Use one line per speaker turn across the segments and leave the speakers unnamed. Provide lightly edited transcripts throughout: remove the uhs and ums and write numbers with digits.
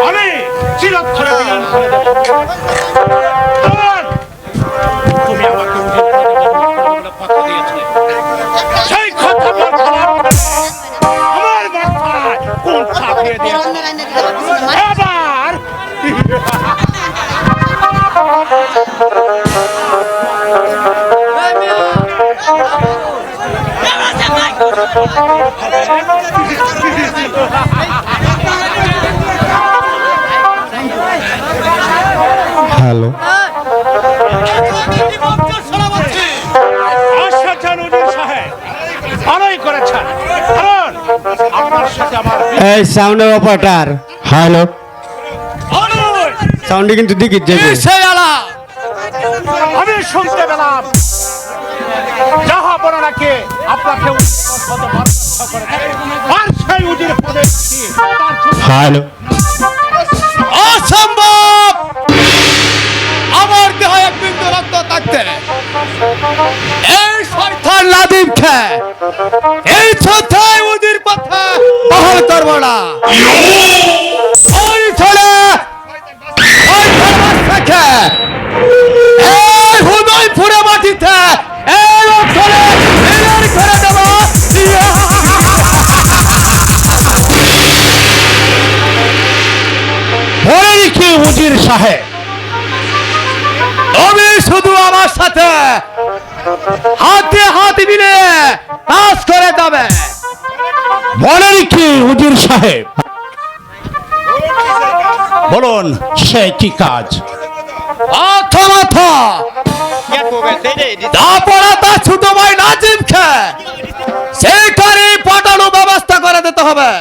আমি চিরক্ষণে বিলীন করে দেব। তুমি আমাকে কথা দিয়েছিলে, সেই কথা আমার মাথায় কোন চাপিয়ে দিয়েছে এবার।
হ্যালো, এই সাউন্ডের অপারেটর। হ্যালো, সাউন্ডে কিন্তু দিকে যাবে।
আমি শুনতে পেলাম যাহা বর্ণনাকে আপনাকে আর সেই উজির পদে
হ্যালো,
অসম্ভব! আমার দেহে এক বিন্দু রক্ত থাকতে এই শয়তান লাদিম খে এই ছথায় উজির পথে বহল করব না। ওই ছলে ওই ধর্মাস থেকে এই হুদয় পুরে মাটিতে এই অঞ্চলে এর করে দেব।
বলে কি উজির সাহেব,
তুমি শুধু আমার সাথে হাতে হাত মিলে কাজ করে যাবে।
বলে কি উজির সাহেব, বলুন সে কি কাজ?
প্রথমত দাপড়াতা ছোট ভাই নাজিম খে সেইখানে পাঠানো ব্যবস্থা করে দিতে হবে।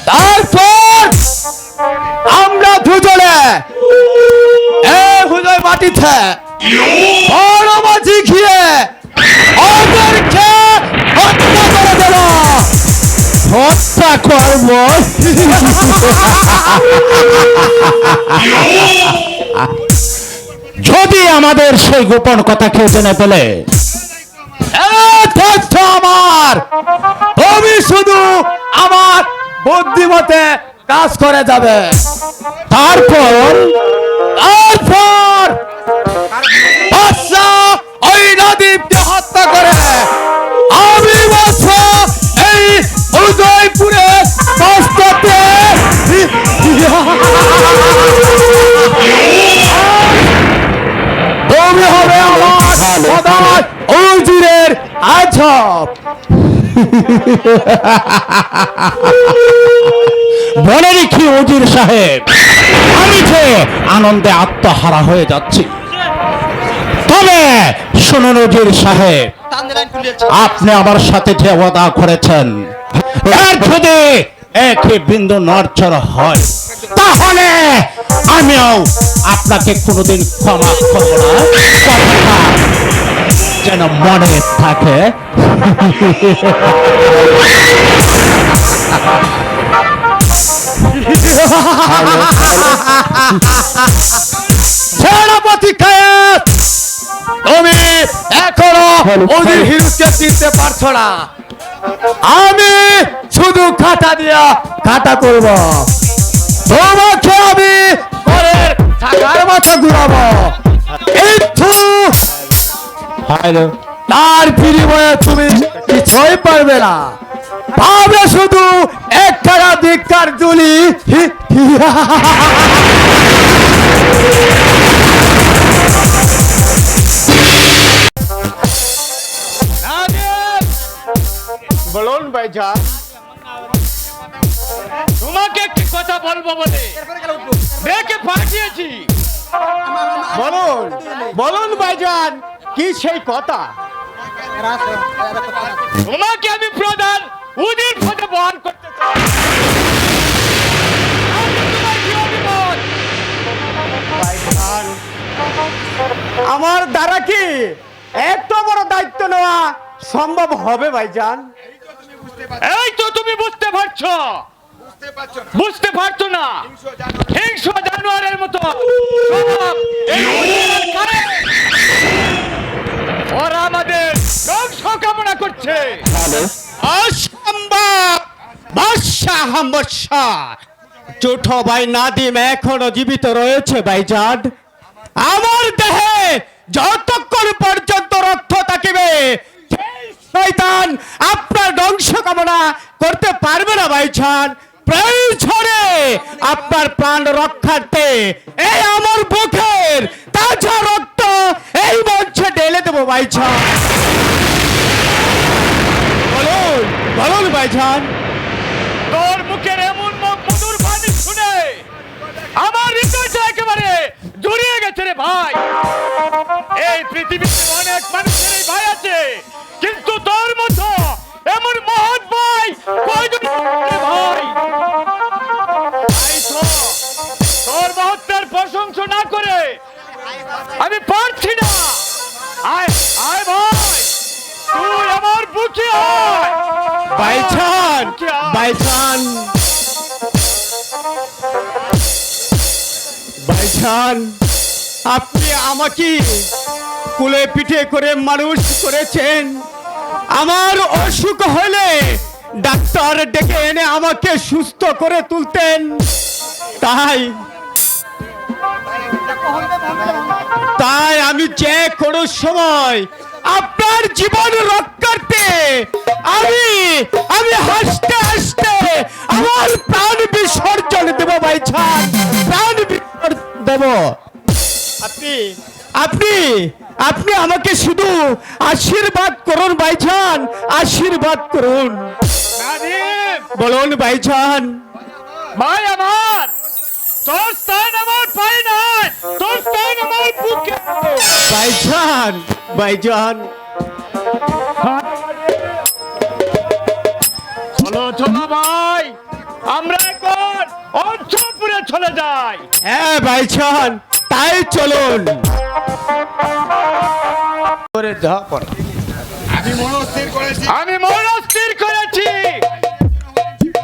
তারপর আমরা দুজনে এই হুজয় মাটিতে বড় মাঝি গিয়ে ওদেরকে হত্যা করে দেব।
হত্যা করব? যদি আমাদের সেই গোপন কথা কেউ জেনে ফেলে?
আমার তুমি শুধু আমার বুদ্ধিমতে কাজ করে যাবে।
তারপর
তারপর বাদশা ওই নদীকে হত্যা করে আমি বাদশা এই উদয়পুরে বাস্তাতে তুমি হবে আমার সদাই উজিরের আজব।
বলে রেখি উজির সাহেব, আমি যে আনন্দে আত্মহারা হয়ে যাচ্ছি। তবে শুনুন উজির সাহেব, আপনি আমার সাথে যে ওয়াদা করেছেন এর যদি একই বিন্দু নড়চড় হয় তাহলে আমিও আপনাকে কোনোদিন ক্ষমা করব না। কথাটা যেন মনে থাকে।
সেনাপতি খায়েত, তুমি এখনো ওদের হিরুকে চিনতে পারছো না। আমি শুধু কাটা দিয়া কাটা করব, তোমাকে আমি পরের টাকার মতো ঘুরাবো।
হ্যালো,
তার বিনিময়ে তুমি কিছুই পারবে না, পাবে শুধু এক টাকা ভিক্ষার জুলি।
বলুন ভাইজান।
তোমাকে একটি কথা বলবো বলে মেয়েকে পাঠিয়েছি।
বলুন বলুন ভাইজান, কি সেই কথা?
তোমাকে আমি প্রধান উজির পদে বহন করতে চাই। তোমার কি অভিমত?
ভাইজান, আমার দ্বারা কি এত বড় দায়িত্ব নেওয়া সম্ভব হবে ভাইজান?
এই তো তুমি বুঝতে পারছো, বুঝতে পারতো না হিংস্র জানোয়ারের মতো সব এই উজিরের কানে। ওরা আমাদের ধ্বংস কামনা করছে।
অসম্ভব! বাদশাহ হাম্বশা! ছোট ভাই নাদিম এখনো জীবিত রয়েছে ভাইজান। আমার দেহে যতক্ষণ পর্যন্ত রক্ত থাকিবে সেই শয়তান আপনার ধ্বংস কামনা করতে পারবে না ভাইজান। প্রয়োজনে আপনার প্রাণ রক্ষার্থে এই আমার বুকের তাজা রক্ত এই মঞ্চে ঢেলে দেবো ভাইজান। বলুন বলুন ভাইজান।
তোর মুখের এমন মধুর বাণী শুনে আমার হৃদয়টা একেবারে জড়িয়ে গেছে রে ভাই। এই পৃথিবীতে অনেক মানুষের এই ভাই আছে, কিন্তু তোর মতো এমন মহৎ ভাই কয়জন রে ভাই? তাই তো তোর মহত্বের প্রশংসা না করে আমি পারছি না। আয় আয় ভাই, তুই আমার বুকে আয়।
ভাইজান ভাইজান ভাইজান, আপনি আমাকে কুলে পিঠে করে মানুষ করেছেন। আমার অসুখ হলে ডাক্তার ডেকে এনে আমাকে সুস্থ করে তুলতেন। তাই আমি যে কোনো সময় আপনার জীবন রক্ষার্থে আমি হাসতে হাসতে আমার প্রাণ বিসর্জন দেব ভাইজান, প্রাণ বিসর্জন দেব। আপনি আপনি আপনি আমাকে শুধু আশীর্বাদ করুন ভাইজান, আশীর্বাদ করুন।
নাদিম
বলুন ভাইজান।
ভাই আমার, তোর স্থান আমার পায়ে নাই, তোর স্থান আমার বুকে।
ভাইজান ভাইজান
চলো চলো ভাই, আমরা এখন অঞ্চলপুরে চলে যাই।
হ্যাঁ ভাইজান, তাই চলুন।
আমি মনস্থির করেছি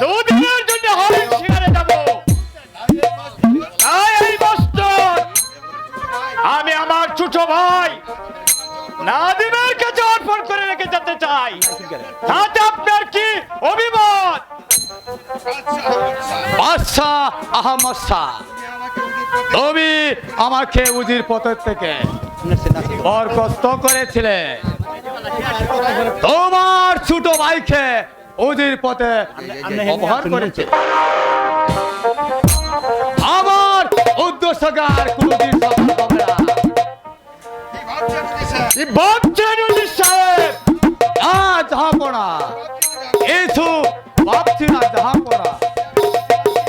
দুদিনের জন্য হরিণ শিকারে যাব। তাই এই বস্তর আমি আমার ছোট ভাই নাদিমের কাছে অর্পণ করে রেখে যেতে চাই। তাতে আপনার কি অভিমত?
বাদশাহ আহমদ শাহ, তুমি আমাকে উজির পথের থেকে বরখাস্ত করেছিলে। তোমার ছোট ভাইকে উজির পথে অপহার করেছে। আমার উদ্দেশ্যকার কোনদিন সফল হবে না।
কি ভাবছেন উজির সাহেব?
জাহাপনা কিছু ভাবছি না জাহাপনা।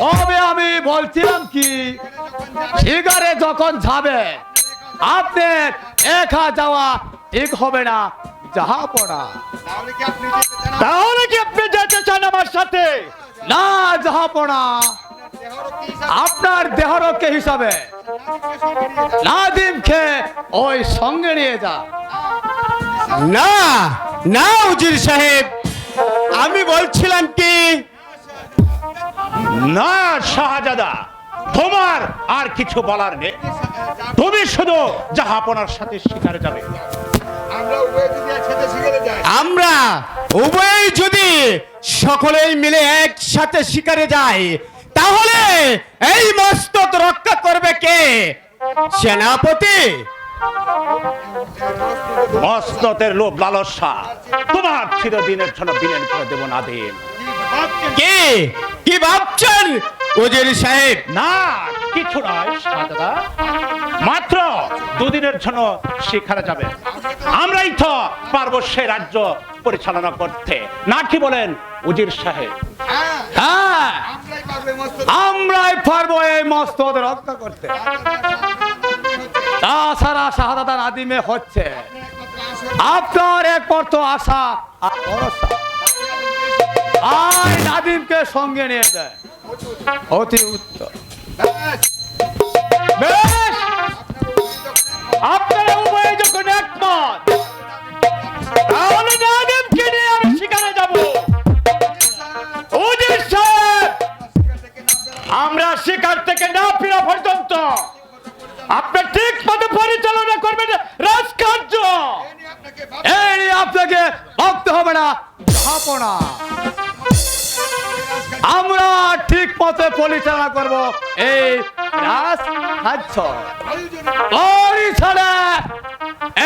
তবে আমি বলছিলাম কি, শিকারে যখন যাবে আপনার একা যাওয়া ঠিক হবে না জাহাপনা।
তাহলে কি আপনি যেতে চান আমার সাথে?
না জাহাপনা, আপনার দেহরক্ষে হিসাবে নাদিমকে ওই সঙ্গে নিয়ে যা।
না না উজির সাহেব, আমি বলছিলাম কি,
না শাহজাদা, তোমার আর কিছু বলার নেই। তুমি শুধু জাহাপনার সাথে শিকারে যাবে।
আমরা উভয় যদি সকলেই মিলে একসাথে শিকারে যাই, তাহলে এই মস্তক রক্ষা করবে কে? সেনাপতি?
মস্ততের লোভ লালসা তোমার চিরদিনের জন্য বিলীন করে দেব নাদিম।
কে কি ভাবছেন উজির সাহেব?
না কিছু নয় শাহজাদা, মাত্র দুদিনের জন্য শিকারে যাবে। আমরাই তো পারবো সে রাজ্য পরিচালনা করতে, না কি বলেন উজির সাহেব?
হ্যাঁ, আমরাই পারবো এই মস্তক রক্ষা করতে। তাছাড়া শাহজাদা নাদিমে হচ্ছে আপনার একমাত্র আশা আর ভরসা। আয় নাদিমকে সঙ্গে নিয়ে যায়, অতি উত্তম।
বেশ, আপনারা উভয় যখন একমত, তাহলে নাদিমকে নিয়ে আমি শিকারে যাব। উজির সাহেব, পর্যন্ত আপনি ঠিক মতো পরিচালনা করবেন রাজকার্য।
এই নিয়ে আপনাকে ভাবতে হবে না, ভাবনা আমরা ঠিক পথে পরিচালনা করব এই রাজকার্য। ওই ছাড়া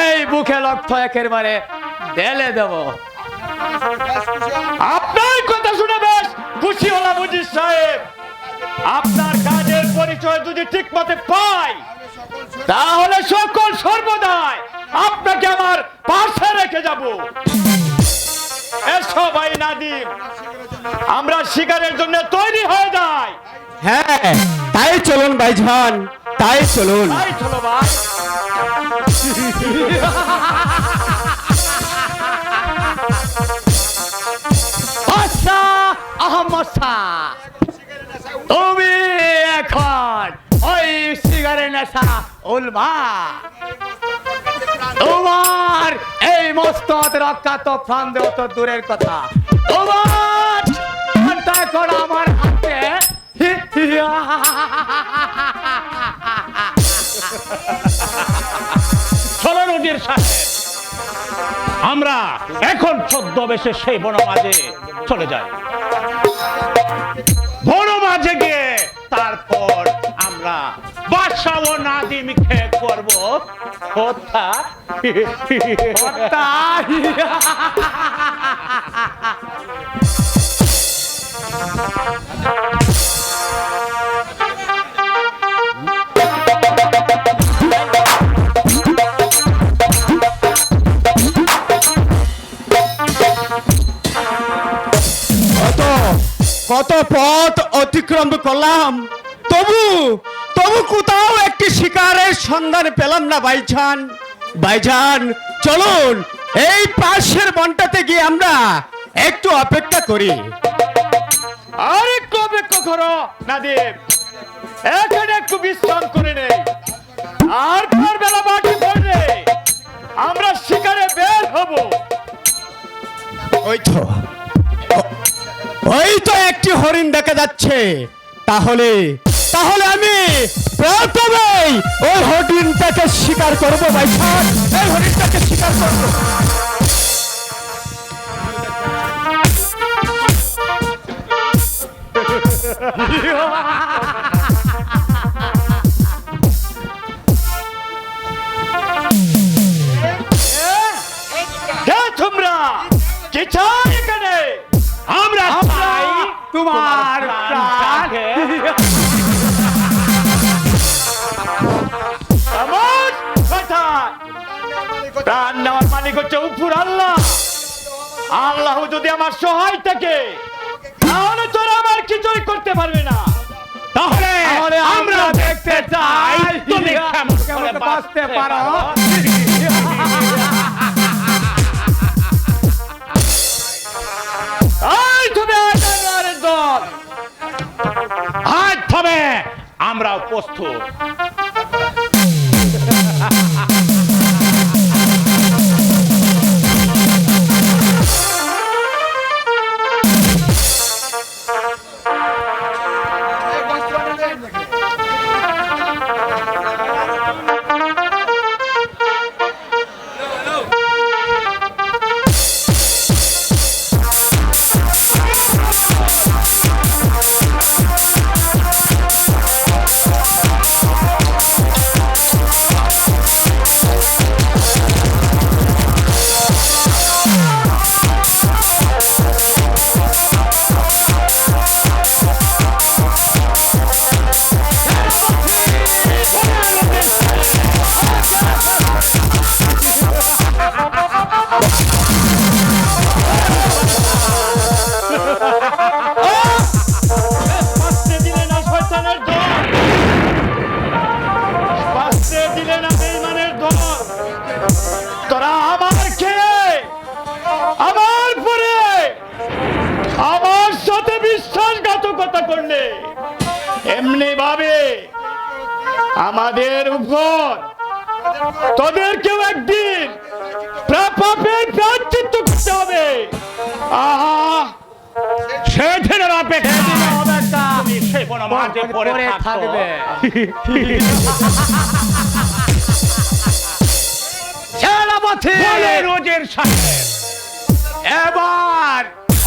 এই বুকে লক্ষ্য একেবারে ঢেলে দেব।
আপনার কথা শুনে বেশ খুশি হলাম মুজিব সাহেব। আপনার কাজের পরিচয় যদি ঠিক মতে পাই তাহলে সকল সর্বদাই আপনাকে আমার পাশে রেখে যাব। এসো ভাই নাদিম, আমরা শিকারের জন্য তৈরি হয়ে যাই।
হ্যাঁ, তাই চলুন ভাইজান, তাই চলুন।
তাই চলো ভাই।
আচ্ছা আহমদ শাহ, তুমি এখন ওই সিগারেট নেশা উলমা, তোমার এই মস্তত রক্তাক্ত প্রাণ দেও তো দূরের কথা, তোমার প্রাণটা এখন আমার হাতে।
চলুন উজির সাহেব, আমরা এখন ছদ্মবেশে সেই বনমাঝে চলে যাই। বনমাঝে গিয়ে তারপর আমরা বাদশা ও নাদিমকে করব হত্যা।
কত পথ অতিক্রম করলাম, তবু তবু কোথাও একটি শিকারের সন্ধান পেলাম না ভাইজান। ভাইজান চলুন এই পাশের বনটাতে গিয়ে আমরা একটু অপেক্ষা করি।
আর একটু অপেক্ষা করো নাদিম, এখানে একটু বিশ্রাম করে নেই। আর পর বেলা বাকি পড়লে আমরা শিকারে বের হব।
ওই তো ওই তো একটি হরিণ দেখা যাচ্ছে। তাহলে তাহলে আমি প্রথমেই ওই হরিণটাকে শিকার করবো ভাইজান, এই হরিণটাকে শিকার করবো।
কে তোমরা? কি চাই এখানে?
আমরা চাই
তোমার
প্রাণটাকে।
আমার কথা, প্রাণ নেওয়ার মালিক হচ্ছে উপর আল্লাহ। আল্লাহ যদি আমার সহায় থাকে তাহলে তোরা আমার কিছুই করতে পারবে না।
তাহলে আমরা দেখতে চাই তুমি কেমন করে
কেমন বাঁচতে পারো।
এই তুমি আজানের দল,
হাত থামে, আমরাও প্রস্তুত।
বাঁচতে দিলে না শয়তানের দল, বাঁচতে দিলে না বেঈমানের দল। তোরা আমার খেয়ে আমার পরে আমার সাথে বিশ্বাসঘাতকতা করলে এমনি ভাবে আমাদের উপর তোদেরকেও একদিন পাপের প্রায়শ্চিত্ত করতে হবে। আহা,
সেদিনের অপেক্ষা তুমি সে বনমাঝে পড়ে থাকবে।
সেনাপতি
বলেন ওজির সাহেব।
এবার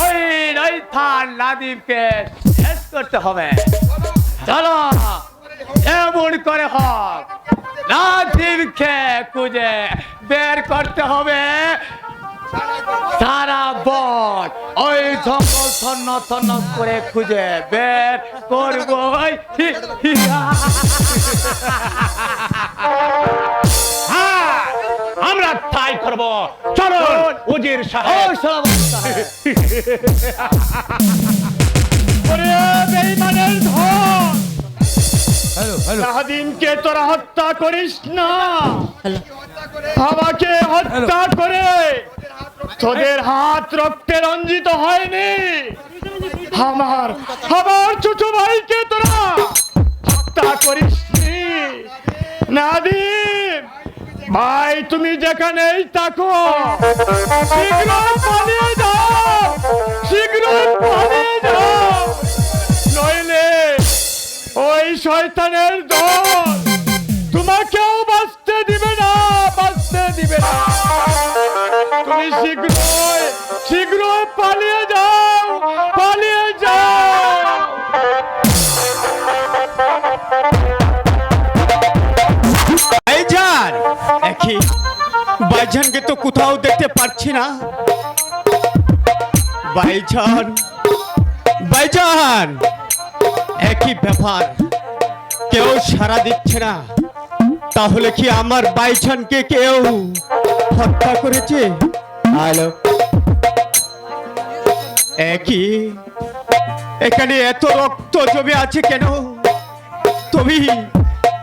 ওই রৈথান নাদিমকে শেষ করতে হবে। চলো এমন করে হোক নাদিমকে খুঁজে বের করতে হবে। সারা বন ওই জঙ্গল তন্ন তন্ন করে খুঁজে বের করবো।
হ্যাঁ, আমরা তাই করব। চলো ওজির সাহেব।
ওরে বেঈমানের ধন, নাদিমকে তোরা হত্যা করিস না। আমাকে হত্যা করে তোদের হাত রক্তে রঞ্জিত হয়নি। আমার আমার ছোট ভাইকে তোরা হত্যা করিস নি। নাদিম ভাই, তুমি যেখানেই থাকো শীঘ্র পালিয়ে যাও, শীঘ্র পালিয়ে যাও, নইলে ওই শয়তানের দল তোমাকেও বাঁচতে দিবে না, বাঁচতে দিবে না। তুমি শীঘ্র পালিয়ে যাও, পালিয়ে যাও।
ভাইজান, একই ভাইজানকে তো কোথাও দেখতে পাচ্ছি না। ভাইজান, ভাইজান, একই ব্যাপার, কেউ সাড়া দিচ্ছে না। তাহলে কি আমার ভাইজানকে কেউ হত্যা করেছে? হ্যালো, একই এখানে এত রক্ত জমে আছে কেন?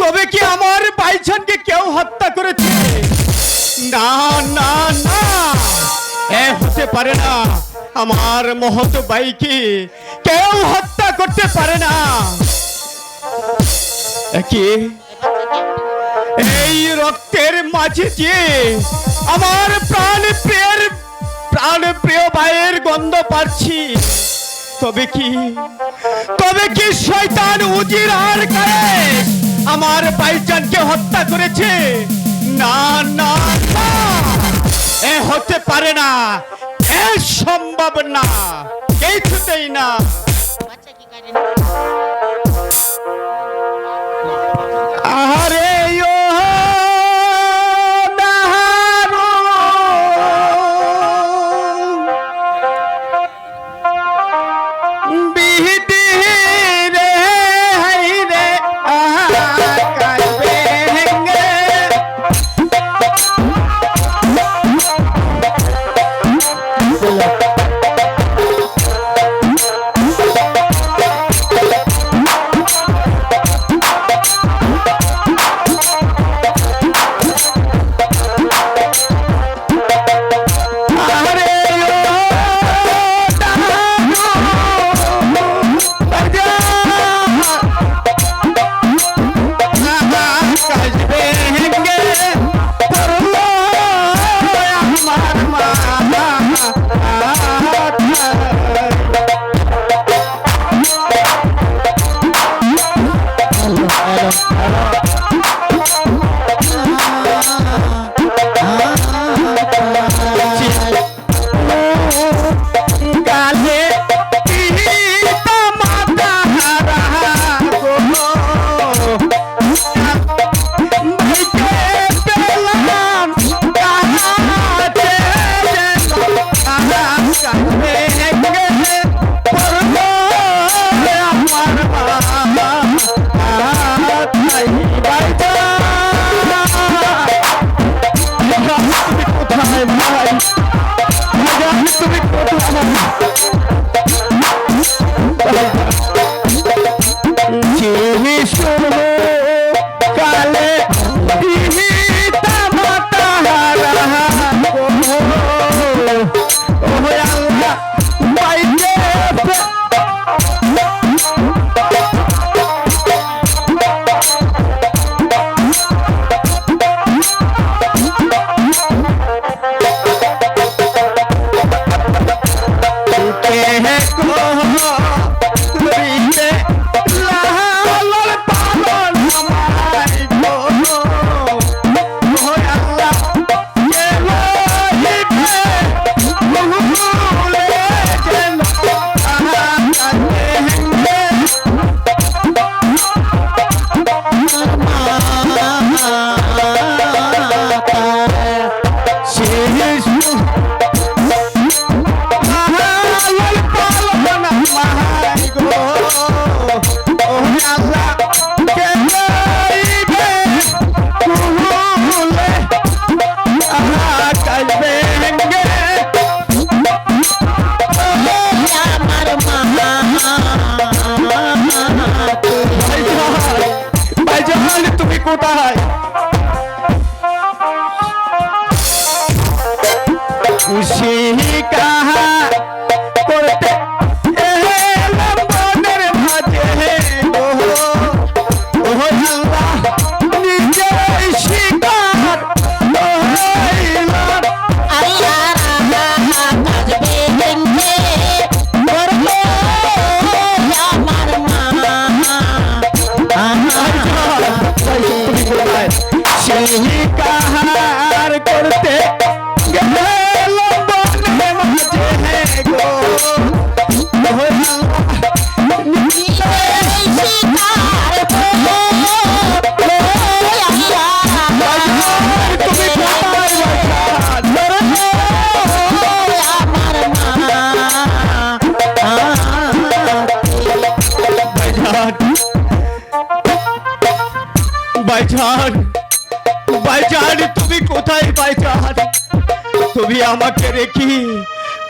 তবে কি আমার ভাইজানকে কেউ হত্যা করেছে? না না না, এ হতে পারে না। আমার মহৎ ভাইকে কেউ হত্যা করতে পারে না। কি এই রক্তের মাঝে যে আমার প্রাণ প্রিয় ভাইয়ের গন্ধ পাচ্ছি, তবে কি শয়তান উজির আর কায়েস আমার ভাইজানকে হত্যা করেছে? না না না, এ হতে পারে না, এ সম্ভব না, কিছুতেই না। আরে ও নাহারো, বিহিতি রে হাই রে আকাশ ভেঙ্গে। ভাই কাহার করতে গেল বনে মাঝে গো তুমি কোথায় ভাইজান ভাইজান তুমি কোথায় ভাইজান তুমি আমাকে রেখে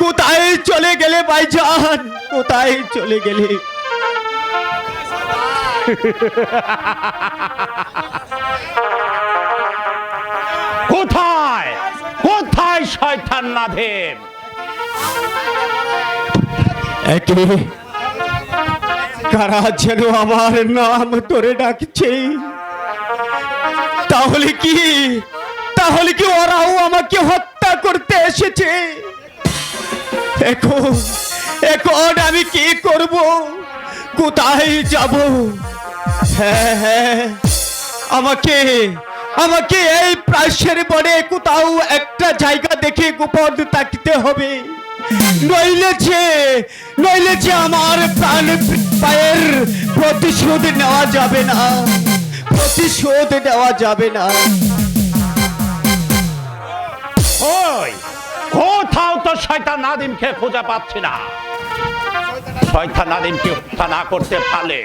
কোথায় চলে গেলে ভাইজান কোথায় চলে গেলে
কোথায় কোথায় শয়তান নাদিম?
একে কারা যেন আমার নাম ধরে ডাকছে তাহলে কি ওরাও আমাকে হত্যা করতে এসেছে এখন আমি কি করব কোথায় যাব হ্যাঁ আমাকে এই প্রাসের বনে কোথাও একটা জায়গা দেখে গোপন থাকতে হবে নইলে যে আমার প্রাণ পায়ের প্রতিশোধ নেওয়া যাবে না
ওই কোথাও তো শয়তান নাদিমকে খুঁজে পাচ্ছি না। শয়তান নাদিমকে হত্যা না করতে পারলে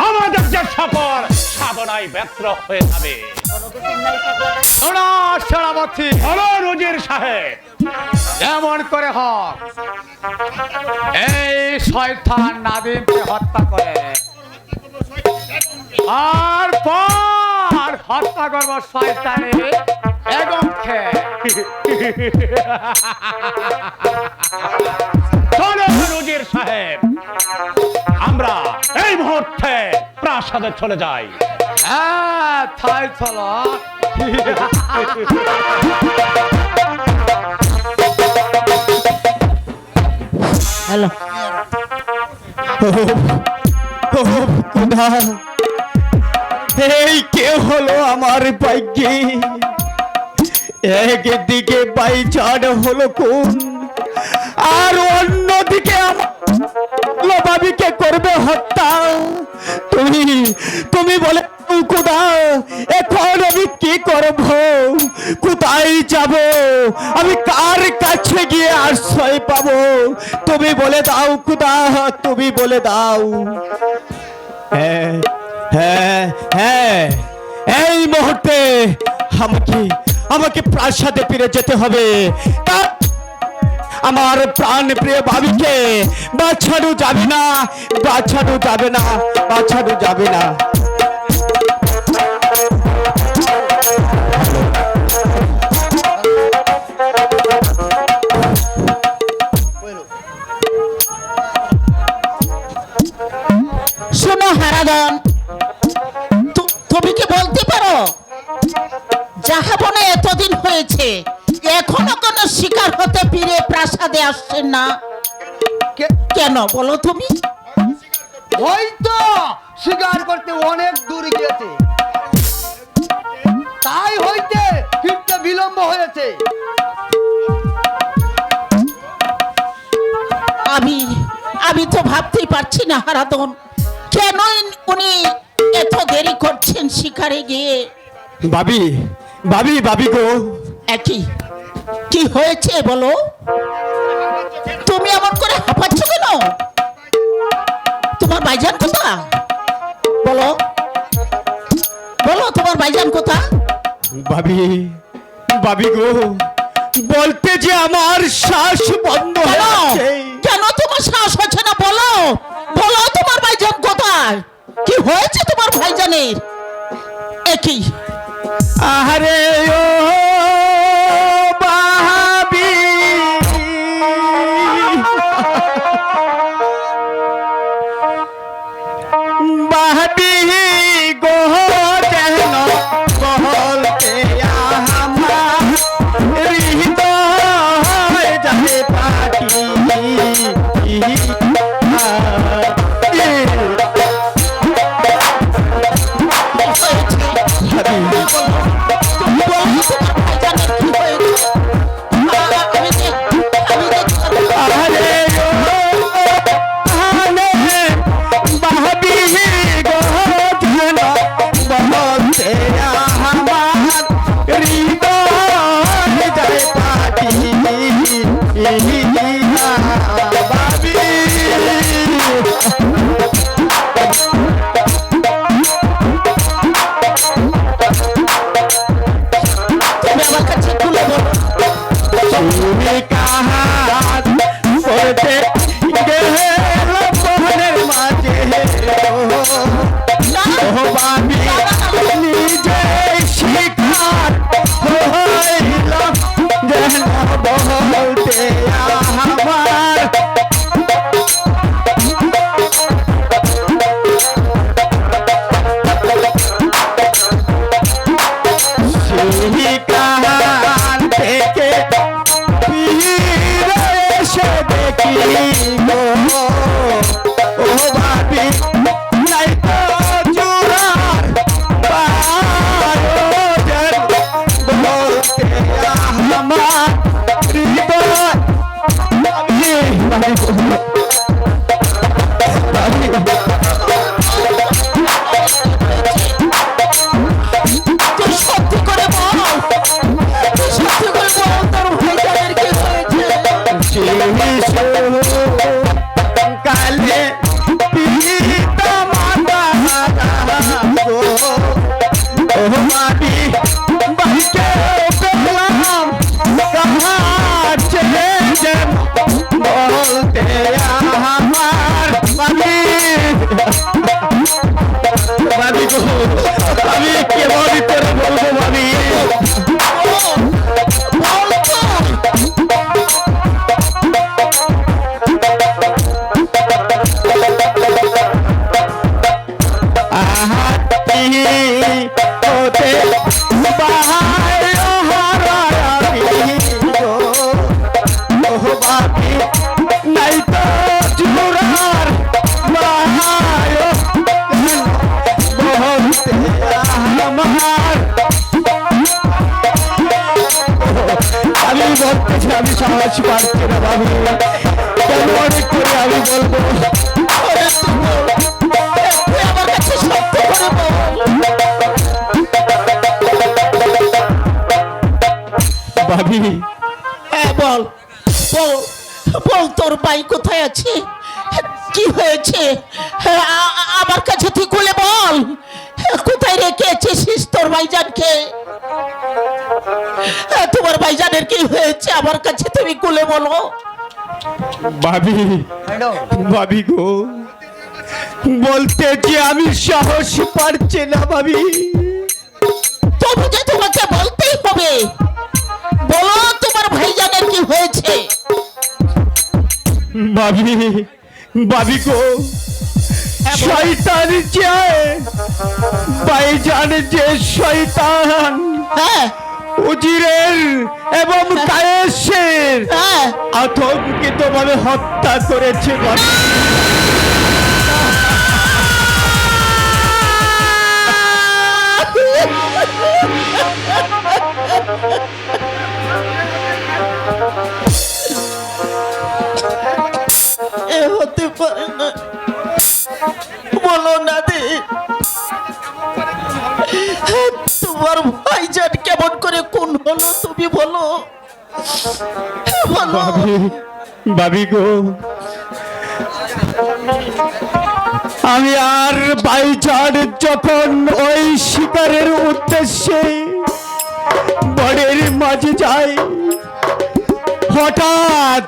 আমাদের যে সকল সাধনায় ব্যর্থ হয়ে যাবে।
সেনাপতি
বলো রুজির সাহেব,
এমন করে হোক এই শয়তান নাদিমকে হত্যা করে আর পর হত্যা করবো শয়তানের বেগমকে।
চলো রুজির সাহেব, আমরা এই মুহূর্তে প্রাসাদে চলে যাই।
হ্যাঁ তাই চলো।
হ্যালো খোদা এই কে হলো আমার ভাগ্যে একদিকে বাইচান হলো কোন আর অন্যদিকে ভাবিকে করবে হত্যা তুমি বলে খোদা এখন আমি কি করব কোথায় যাব আমি কার কাছে গিয়ে আশ্রয় পাবো তুমি বলে দাও খোদা তুমি বলে দাও হ্যাঁ হ্যাঁ হ্যাঁ এই মুহূর্তে আমাকে প্রাসাদে ফিরে যেতে হবে আমার প্রাণ প্রিয় ভাবিকে বাঁচানো যাবে না
শোনো হারাধন, তুমি কি বলতে পারো জাহাবনে এতদিন হয়েছে এখনো কোনো শিকার হতে ফিরে প্রাসাদে আসছেন না কেন বলো তুমি?
ওই তো শিকার করতে অনেক দূর গিয়েছে, তাই হইতে ফিরতে বিলম্ব হয়েছে।
আমি তো ভাবতেই পারছি না হারাধন, কেন উনি এত দেরি করছেন শিকারে গিয়ে।
ভাবি গো
কি হয়েছে বলো? তুমি এমন করে হাঁপাচ্ছ কেন? তোমার ভাইজান কোথা? বলো তোমার ভাইজান কোথা?
ভাবি গো বলতে যে আমার শ্বাস বন্ধ হয়ে আছে।
কেন তোমার শ্বাস হচ্ছে না? বলো তোমার ভাইজান কোথায়? কি হয়েছে তোমার ভাইজানের? একই
আরে ও ভাবি গো যেন বলতে আমার হৃদয় যাবে পাখি ভাবি গো, আমি কেমন করে বলবো ভাবি?
বল তো।
আহাতি ওতে বাহার হারাবি গো, ও ভাবি নাই তো জুরার বাহার বহতে আমার। আমি বলতেছি আমি সাহস পাচ্ছি না ভাবি, কেমন করে আমি বলবো?
ওরে তুই আমার কাছে সত্য করে বল।
ভাবি
হ্যাঁ বল বল বল, তোর ভাই কোথায় আছে? কি হয়েছে? হ্যাঁ, আমার কাছে তুই খুলে বল। কোথায় রেখেছিস তোর ভাইজানকে? তোমার ভাইজানের কি হয়েছে আমার কাছে তুমি খুলে বলো।
ভাবি, ভাবি গো, বলতে যে আমি সাহস পারছি না ভাবি।
তবু যে তোমাকে বলতেই হবে, বলো তোমার ভাইজানের কি হয়েছে?
ভাবি, ভাবি গো, শয়তান যে ভাইজান যে শয়তান
হ্যাঁ
উজিরের এবং কায়েসের
হ্যাঁ
আতঙ্কিত ভাবে হত্যা করেছে ভাবি।
এ হতে পারে না, বলো না দে। তোমার ভাইজান কেমন করে কোন হলো তুমি বলো, বলো।
ভাবি, ভাবি গো, আমি আর বাইচার যখন ওই শিকারের উদ্দেশ্যে বনের মাঝে যাই, হঠাৎ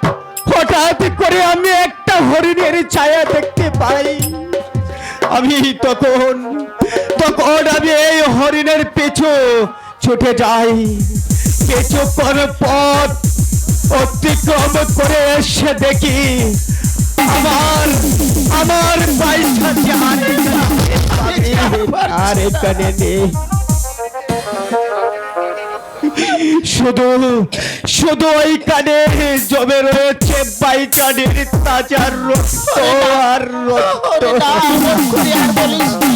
হঠাৎ করে আমি একটা হরিণের ছায়া দেখতে পাই। আমি তখন আমি এই হরিণের পেছু ছুটে যাই। কিছুক্ষণ পথ অতিক্রম করে এসে দেখি আমার বাইশা আর এখানে নেই। শুধু শুধু ওই কানে জমে রয়েছে বাইচানের তাজা রক্ত আর রক্ত।
ওরে না, এমন করে আর বলিস না।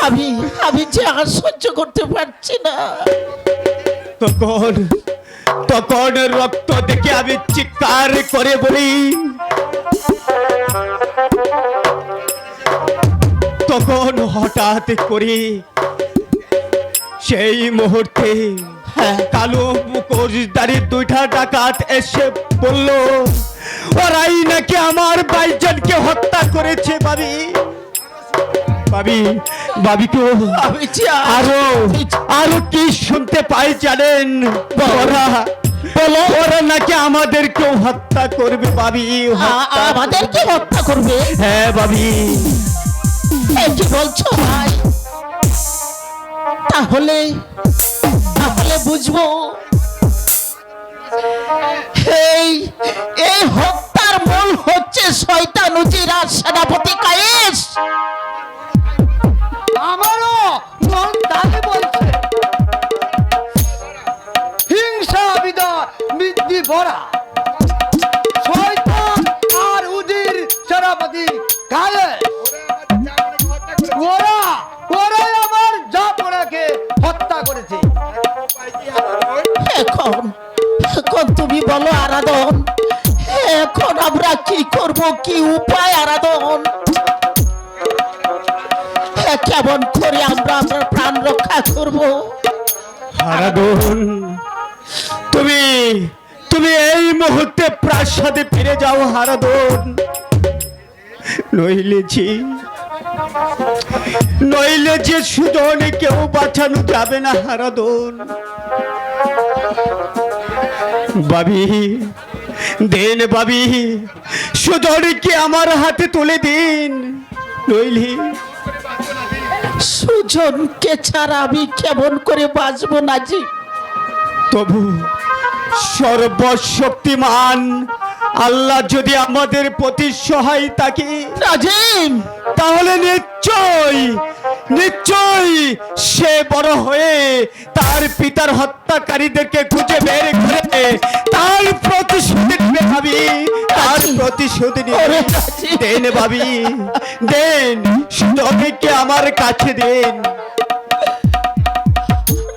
আমি আমি যে আর সহ্য করতে পারছি না।
তখন তখন রক্ত দেখে আমি চিৎকার করে বলি, তখন হঠাৎ করে সেই মুহূর্তে কালো মুখোশধারী দুইটা ডাকাত এসে বলল, ওরাই নাকি আমার বাইজানকে হত্যা করেছে। ভাবি, ভাবি, ভাবি তো
আমি যে
আরো আরো কি শুনতে পাই জানেন? ওরা নাকি আমাদেরকেও হত্যা করবে ভাবি।
আমাদেরকে হত্যা করবে?
হ্যাঁ ভাবি।
কি বলছো ভাই? তাহলে তাহলে বুঝবো এই এই হত্যার মূল হচ্ছে শয়তান উজির আর সেনাপতি কায়েস।
আমারও মন তাই বলছে। হিংসা বৃদ্ধি ভরা শয়তান আর উজির সেনাপতি কায়েস, ওরাই আমার জাপড়াকে হত্যা করেছে।
এখন এখন তুমি বলো আরাধন, এখন আমরা কি করব, কি উপায় আরাধন? কেমন করে আমরা আমরা প্রাণ রক্ষা করব?
হারাদন, তুমি তুমি এই মুহূর্তে প্রাসাদে ফিরে যাও হারাদন, নইলে যে সুজনে কেউ বাঁচানো যাবে না হারাদন। ভাবি দেন, ভাবি সুজনকে আমার হাতে তুলে দিন। নইলে
সুজনকে ছাড়া আমি কেমন করে বাঁচবো নাজিম?
তবু সর্বশক্তিমান আল্লাহ যদি আমাদের প্রতি সহায় থাকে,
নাজিম,
তাহলে নিশ্চয়ই নিশ্চয়ই সে বড় হয়ে তার পিতার হত্যাকারীদেরকে খুঁজে বের করে তার প্রতিশোধ নেবে ভাবি, তার প্রতিশোধ
ওরে
নেবে।
নাজিম।
দেন ভাবি, দেন, সুজনকে আমার কাছে দেন।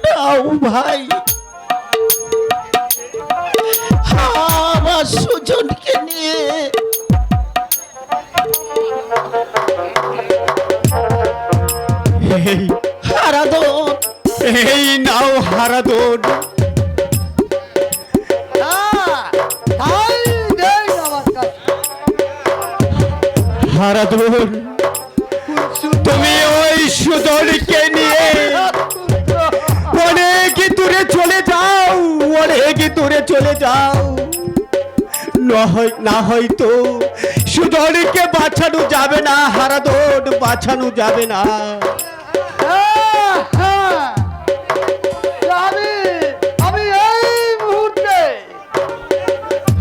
নাও ভাই, আমার সুজনকে নিয়ে
এই
হারাদন,
এই নাও হারাদন। হারাদন, তুমি ওই সুজনকে নিয়ে অনেক দূরে চলে যাও, অনেক দূরে চলে যাও। না হয়তো সুজনকে বাঁচানো যাবে না হারাদন, বাঁচানো যাবে না।
আমি এই মুহূর্তে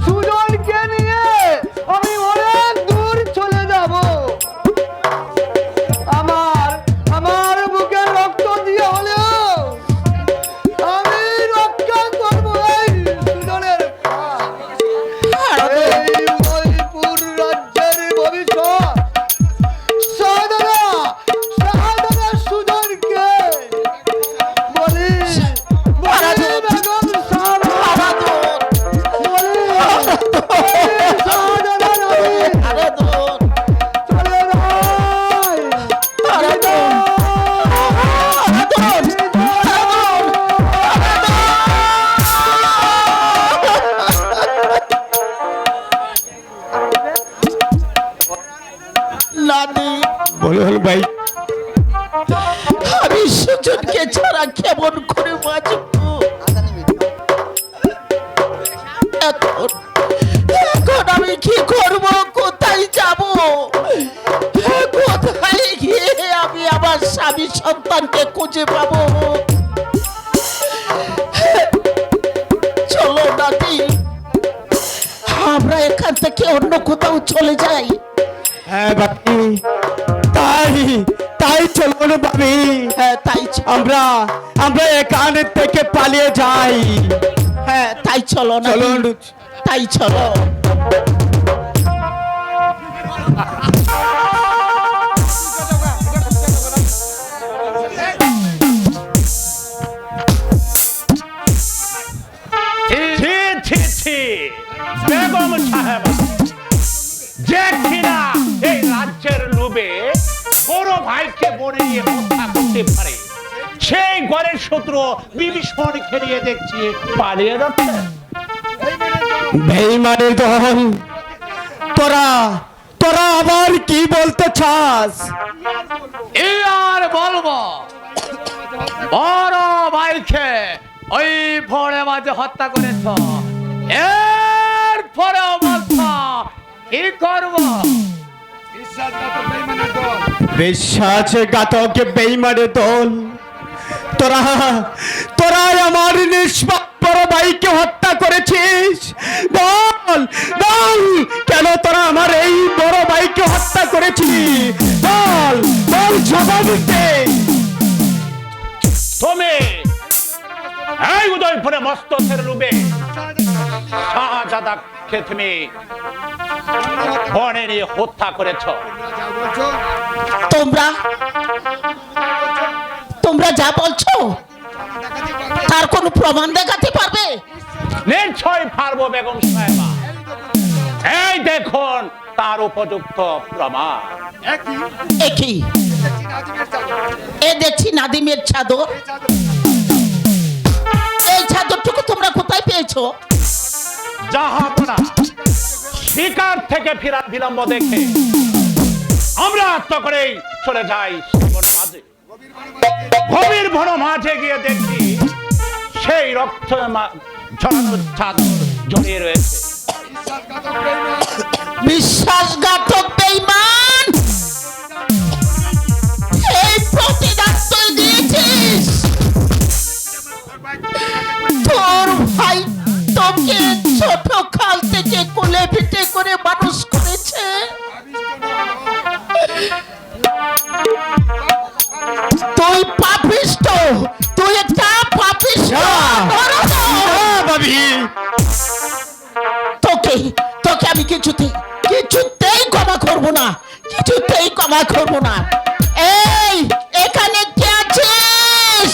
সুজনকে নিয়ে আমি অনেক দূর চলে যাব। আমার বুকে রক্ত দিয়ে হলেও আমি রক্ষা করব এই সুজনের প্রাণ। এই উদয়পুর রাজ্যের ভবিষ্যৎ শাহজাদা সুজনকে বলি বেগম শাহজাদা বলি শাহজাদা নবী
হারাদন,
চলে যায়।
হারাদন, হারাদন, নানি,
বলুন ভাই,
আমি সুজনকে ছাড়া কেমন করে বাঁচবো? এখন এখন আমি কি করব? কোথায় যাব? কোথায় গিয়ে আমি আমার স্বামী সন্তানকে খুঁজে পাবো? চলো নাতি, আমরা এখান থেকে অন্য কোথাও চলে যাই।
হ্যাঁ বাপি, তাই তাই চলুন বাপি,
হ্যাঁ তাই
আমরা আমরা এখান থেকে পালিয়ে যাই।
হ্যাঁ তাই চলো না,
চলুন।
তাই চলো।
ছি ছি ছি বেগম সাহেব, যে কিনা এই রাজ্যের লোভে বড় ভাইকে বনে নিয়ে হত্যা করতে পারে, সেই ঘরের শত্রু বিভীষণ খেলিয়ে দেখছি পালিয়ে যাচ্ছে।
বেঈমানের দল, তোরা তোরা আবার কি বলতে চাস?
এই আর বলবো, বড় ভাইকে ওই ভোরে মাঝে হত্যা করেছ, এর পরেও বলছো কি করবো?
বিশ্বাসঘাতক বেঈমানের দল, তোরা তোরা আমার নিষ্পাপ বড় ভাইকে হত্যা করেছিস। বল বল, কেন তোরা আমার এই বড় ভাইকে হত্যা করেছিস? বল বল, জবাব দে।
তুমি এই উদয়পুরে মস্তকের লোভে শাহজাদাকে তুমি বনে নিয়ে হত্যা করেছ।
তোমরা তোমরা যা বলছো তার কোনো প্রমাণ দেখাতে পারবে?
নিশ্চয় পারবো বেগম সাহেবা, এই দেখুন তার উপযুক্ত প্রমাণ।
একই, এ দেখছি নাদিমের চাদর। এই চাদরটুকু তোমরা কোথায় পেয়েছো?
জাহাপনা শিকার থেকে ফেরার বিলম্ব দেখে আমরা আত্ম করেই চলে যাই বন মাঝে। গভীর বন মাঝে গিয়ে দেখি সেই রক্ত ঝরানো চাদর জড়িয়ে রয়েছে।
বিশ্বাসঘাতক বেঈমান, পাপিষ্ট, তুই একটা পাপিষ্ট নরদ।
ভাবি
তোকে তোকে আমি কিছুতেই ক্ষমা করব না, কিছুতেই ক্ষমা করব না। এই এখানে কে আছিস?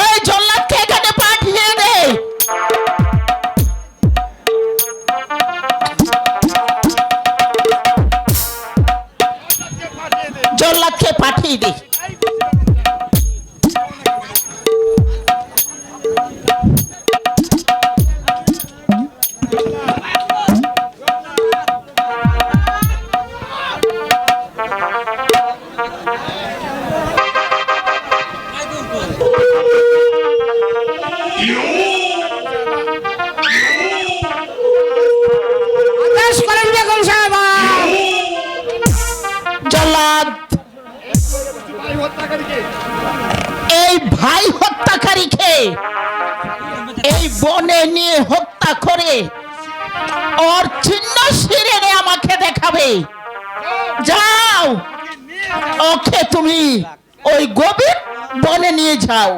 এই জল্লাদকে এখানে পাঠিয়ে দে। জল্লাদকে পাঠিয়ে দে। জল্লাদ, এই ভাই হত্যাকারীকে এই বনে নিয়ে হত্যা করে ওর চিহ্ন শিরে আমাকে দেখাবে। যাও, ওকে তুমি ওই গভীর বনে নিয়ে যাও।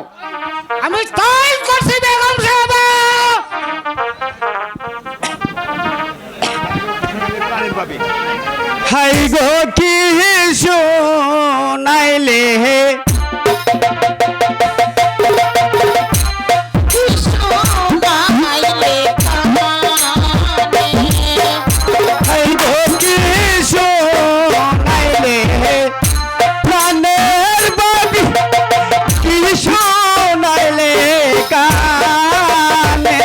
আমি তাই করছি বেগম সাহেবা। হাই গো কি শোনাইলে হাই গো কি শোনাইলে প্রাণের বাবি কি শোনাইলে কানে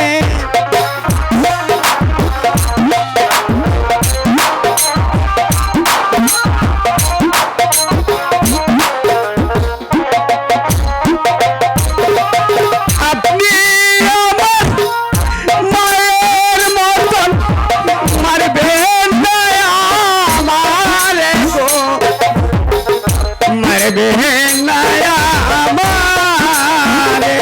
আপনি আমার মায়ের মতন মারবেন না আমারে গো, মারবেন না আমারে।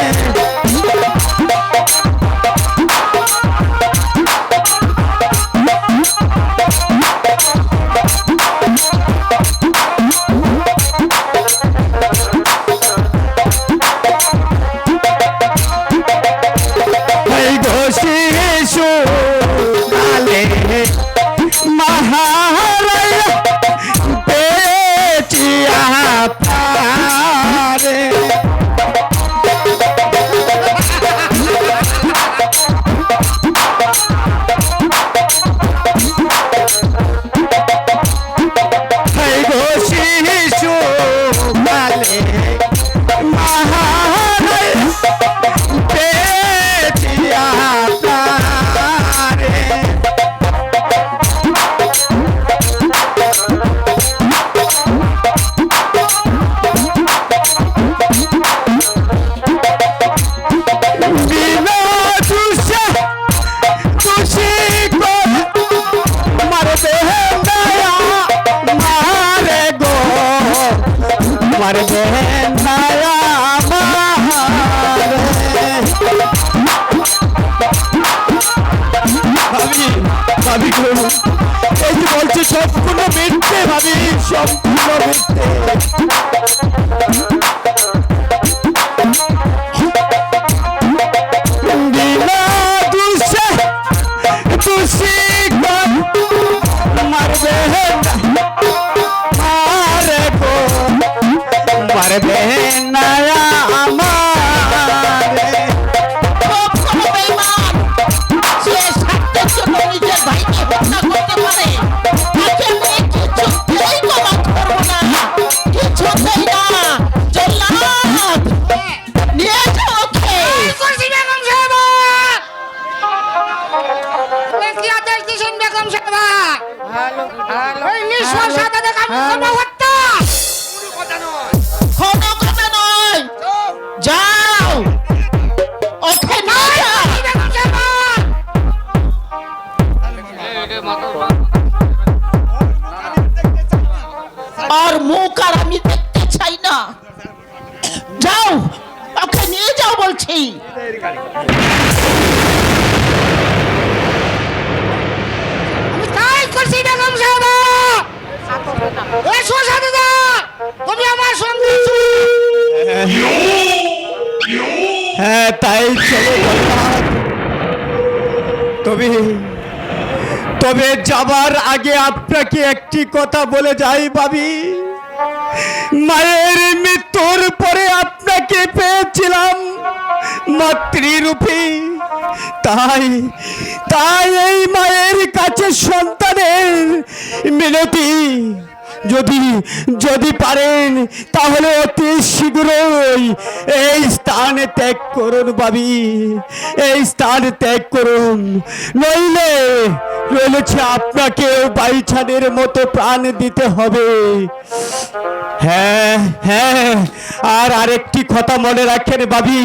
এই গো শিশু কালে মহারায়া পেচিয়া পারে। এই গো শিশু কালে মহারায়া পেচিয়া পারে। বিনা তুষে তুষি করে মারবে দয়া মারে গো, মারবে দয়া মারে। ভাবি ভাবি গো, এই যে বলছে সম্পূর্ণ মিথ্যে ভাবি, সম্পূর্ণ মিথ্যে। বিনা দুষে তুষি করে মারবে মারে গো, মারবে না আমারে।
খুব কোনো বেঈমান যে স্বার্থের জন্য নিজের ভাইকে হত্যা করতে পারে, তাকে আমি কিছুতেই ক্ষমা করব না, কিছুতেই না। জল্লাদ, নিয়ে যাও ওকে।
কি আদেশ দিয়েছেন বেগম সাহেবা? ওই নিঃশ্বাসে কোনো হত্যা
কোনো কথা নয়, যাও ওকে নিয়ে যাও।
বেগম সাহেবা।
আর মুখ আর আমি দেখতে চাই না। যাও, ওকে নিয়ে যাও বলছি।
আমি তাই
এই চলে গেলাম। তবে তবে যাবার আগে আপনাকে একটি কথা বলে যাই ভাবি, মায়ের মৃত্যুর পরে আপনাকে পেয়েছিলাম মাতৃরূপে, তাই তাই এই মায়ের কাছে সন্তানের মিনতি, যদি যদি পারেন তাহলে অতি শীঘ্রই এই স্থান ত্যাগ করুন ভাবি, এই স্থান ত্যাগ করুন, নইলে রয়েছে আপনাকেও বাইছানের মতো প্রাণ দিতে হবে। হ্যাঁ হ্যাঁ, আর আরেকটি কথা মনে রাখেন ভাবি,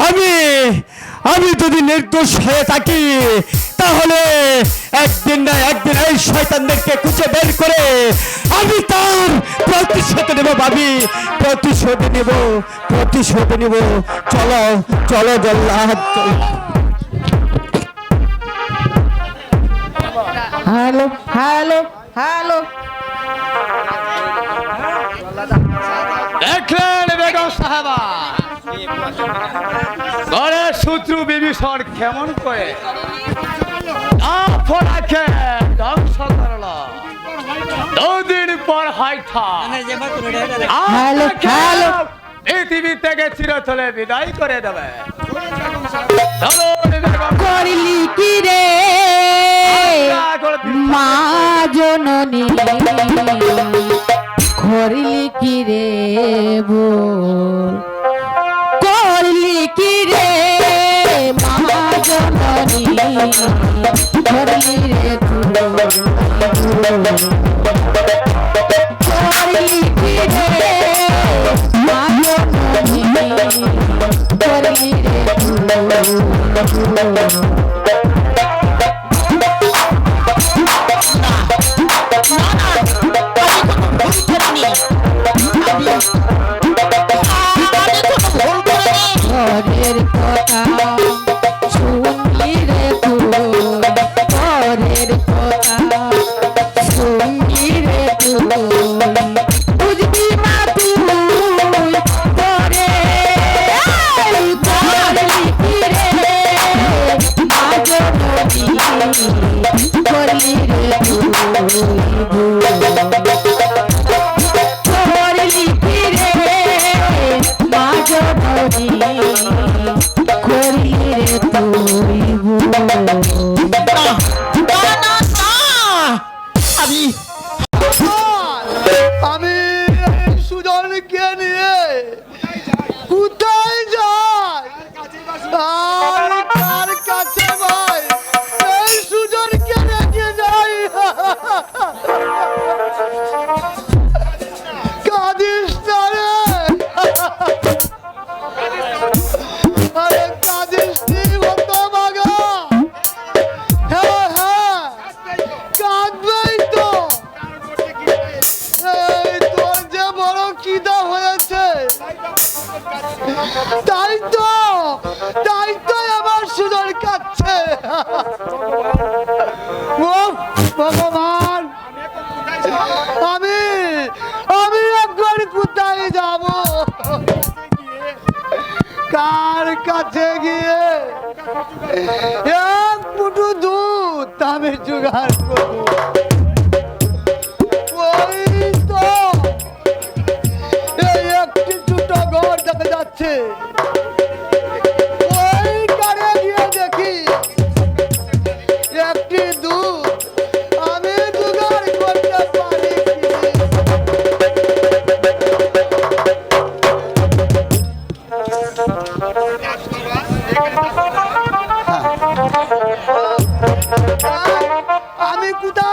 আমি আমি যদি নির্দোষ হয়ে থাকি তাহলে একদিন না একদিন এই শয়তানদেরকে খুঁজে বের করে আমি তার প্রতিশোধ নেব ভাবি, প্রতিশোধ নেব, প্রতিশোধ নেব। চলো চলো জল্লাদ।
হ্যালো হ্যালো হ্যালো,
দেখলেন বেগম সাহেবা, ঘরের শত্রু বিভীষণ কেমন করে ফোড়াকে ধ্বংস করলো। দুদিন পর হয়তো
হ্যালো, হ্যালো।
পৃথিবী থেকে চিরতরে বিদায় করে দেবে। চলুন বেগম,
করলি কি রে মা জননী, করলি কি রে বল, করলি কি রে মা জননী, করলি রে করলি কি রে মা জননী, করলি রে পরের কথা শুনলি রে তুই, পরের কথা শুনলি রে তুই, বুঝবি মা তুই পরে করলি কি রে মা জননী, করলি রে তুই করলি কি রে মা জননী, করলি রে তুই আমি
আমি এই সুজনকে নিয়ে কোথায় যাই আর কার কাছে ভাই এই সুজনকে রেখে যাই। কাঁদিস না রে, আরে কাঁদিস নি মতো বাগা, হ্যাঁ হ্যাঁ কাঁদবেই তো। এই তোর যে বড় খিদা হয়েছে, তাই তো আমার সুন্দর কাচ্ছে। ও ভগবান, আমি আমি এখন কোথায় যাব, কার কাছে গিয়ে এক মুঠো দুধ আমি জোগাড় করবো। ওই তো এই একটি ছোট ঘর দেখা যাচ্ছে, ওই ঘরে গিয়ে দেখি একটি দুধ আমি জোগাড় করতে পারি কি? আমি কোথায়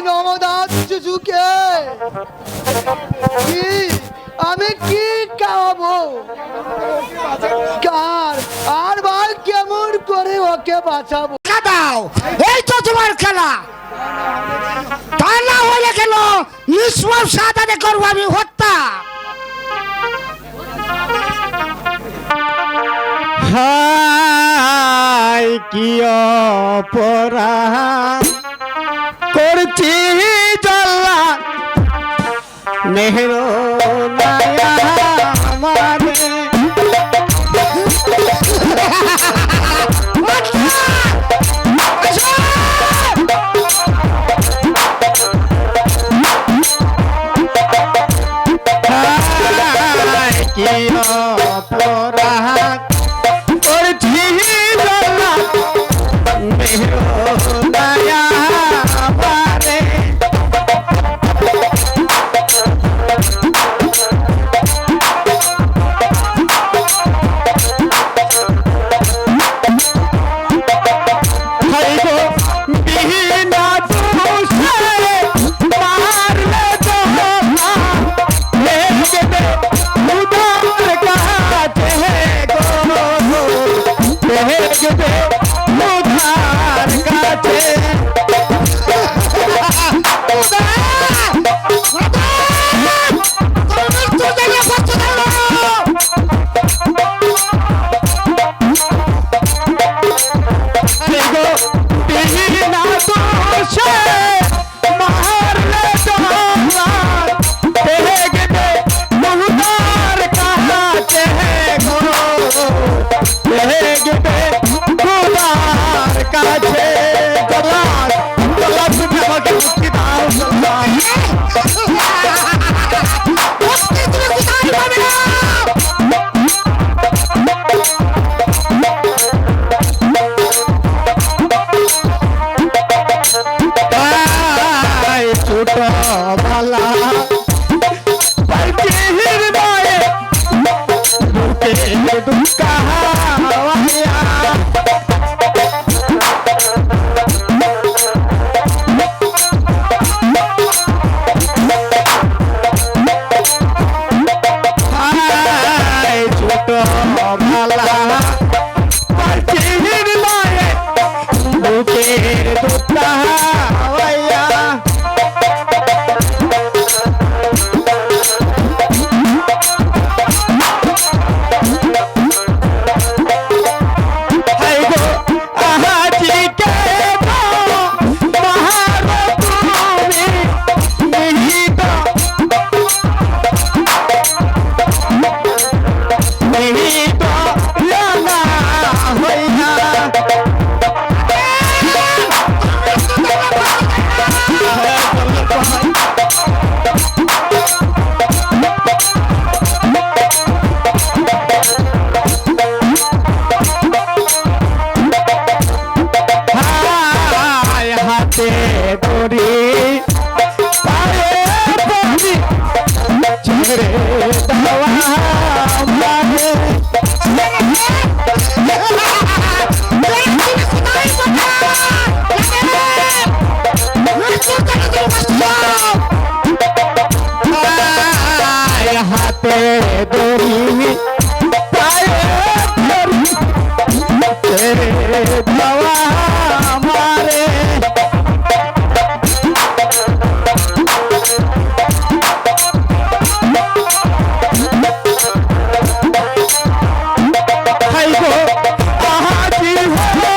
নবদাস শিশুকে কি আমি কি খাওয়াবো কার আর ভাই কেমন করে ওকে বাঁচাবো
দাও এই তো তোমার খেলা তা না হলে কেন নিষ্পাপ সাদাতে করবো আমি হত্যা।
হাই কি অপরাধ করছি জল্লা মেহরো নায়া আমারে হাই কি অপরাধ করছি জল্লা মেহরো নায়া আমারে হাইগো বিনা দোষে মারলে জহলা লেগেবে উদার কাছে গো লেগেবে উদার কাছে হাইগো বিনা দোষে মারলে জহলা লেগেবে উদার কাছে গো লেগেবে উদার কাছে জল্লা জল্লা তুমি আমাকে মুক্তি দাও জল্লা তাই ছোট বালা পাইতির মায়ে বুকে দুকা হাওয়া হাই ছোট বালা পাইতির মায়ে বুকে দুকা হাওয়া হাইগো আহাজি কে মহারো তুমি নিহিত নিহিত লানা হইনা হাই হাতে ধরি পায়ে পড়ি ছেড়ে দেওয়া মানে হাই হাতে ধরি পায়ে পড়ি ছেড়ে দেওয়া আমারে হাইগো আহাজি হলে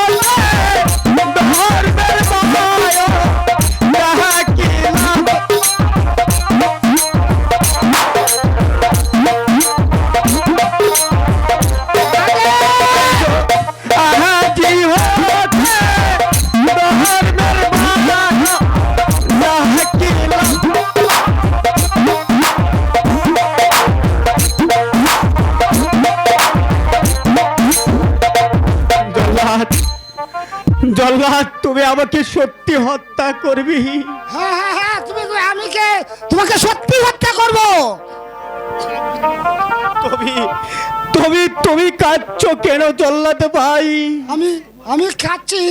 ধর্মের মায় ডাকিলাম আহাজি হলে ধর্মের মায় ডাকিলাম জল্লাদ জল্লাদ তুমি আমাকে সত্যি হত্যা করবি
হ্যাঁ হ্যাঁ হ্যাঁ তুমি আমি কে তোমাকে সত্যি হত্যা করবো।
তুমি তুমি তুমি কাঁদছো কেন জল্লাদ ভাই?
আমি আমি খাচ্ছি,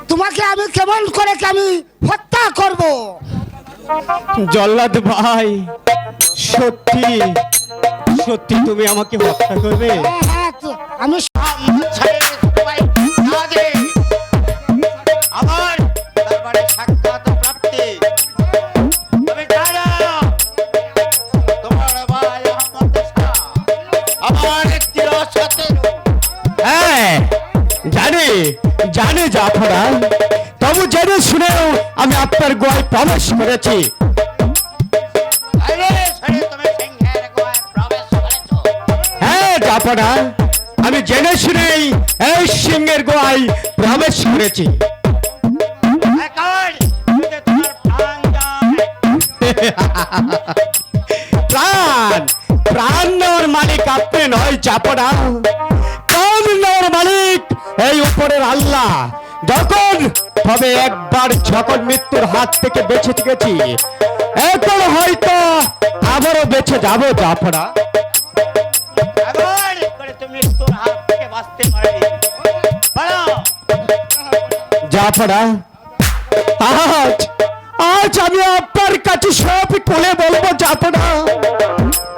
তোমাকে আমি কেমন করে কি আমি হত্যা করব?
জল্লাদ ভাই, সত্যি সত্যি তুমি আমাকে হত্যা করবে?
হ্যাঁ, হ্যাঁ, আমি
আমার দরবারে সাক্ষাৎ প্রাপ্তি তুমি জানো তোমার ভাই আহমদ শাহ আমার চিরসত্য
হ্যাঁ, জানি জানি জাফরা, তবু জেনে শুনেও আমি আপনার গোয়ায় প্রবেশ করেছি।
আরে সরে তুমি সিংহের গোয়ায় প্রবেশ করেছো?
হ্যাঁ জাফরা, আমি জেনে শুনেই এই সিংহের গোয়ায় প্রবেশ করেছি।
এখন যদি তোমার প্রাণ যায়
প্রাণ প্রাণ নেওয়ার মালিক আপনি নয় জাফরা, প্রাণ নেওয়ার মালিক এই উপরের আল্লাহ। যখন তবে একবার যখন মৃত্যুর হাত থেকে বেঁচে গেছি, এখন হয়তো আবারও বেঁচে যাবো জাফরা।
এবার করে তুমি তোর হাত থেকে বাঁচতে পারবে বলো
জাফরা, আজ আজ আমি আপনার কাছে সব খুলে বলবো জাফরা।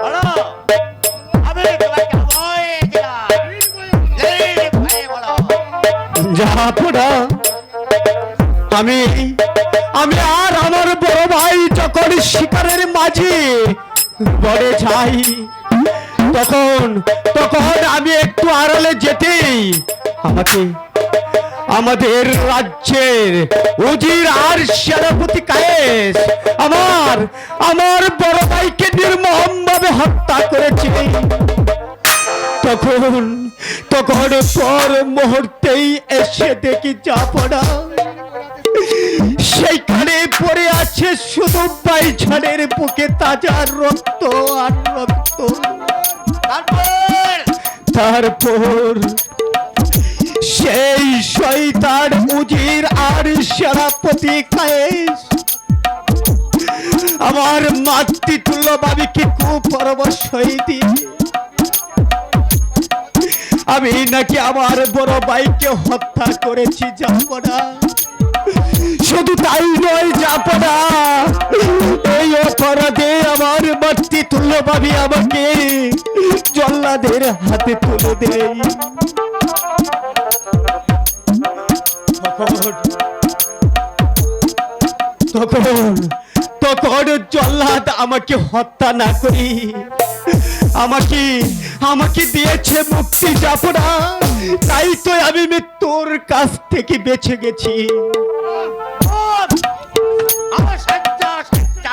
বলো আমি তোমাকে ভয় দিলাম এই ভয়ে বলো
জাফরা, আমি আমি আর আমার বড় ভাই যখন শিকারের মাঝে বড়ে যাই, তখন তখন আমি একটু আড়ালে যেতেই আমাকে আমাদের রাজ্যের উজির আর সেনাপতি কায়েস আমার আমার বড় ভাইকে নির্মমভাবে হত্যা করেছে। তখন তখন পর মুহূর্তেই এসে দেখি জাফরা সেইখানে পড়ে আছে শুধু ভাইজানের বুকে তাজা রক্ত আর রক্ত। তারপর সেই শয়তান উজির আর সেনাপতি কায়েস আমার মাতৃতুল্য ভাবিকে কুপরামর্শই দিয়ে আমি নাকি আমার বড় ভাইকে হত্যা করেছি জাফরা। শুধু তাই নয় জাফরা, এই অপরাধে আমার মাতৃতুল্য ভাবি আমাকে জল্লাদের হাতে তুলে দেয়। তখন তখন জল্লাদ আমাকে হত্যা না করি আমাকে আমাকে দিয়েছে মুক্তি জাফরা, তাই তো আমি মৃত্যুর কাছ থেকে বেঁচে গেছি।
আমার সত্য সত্য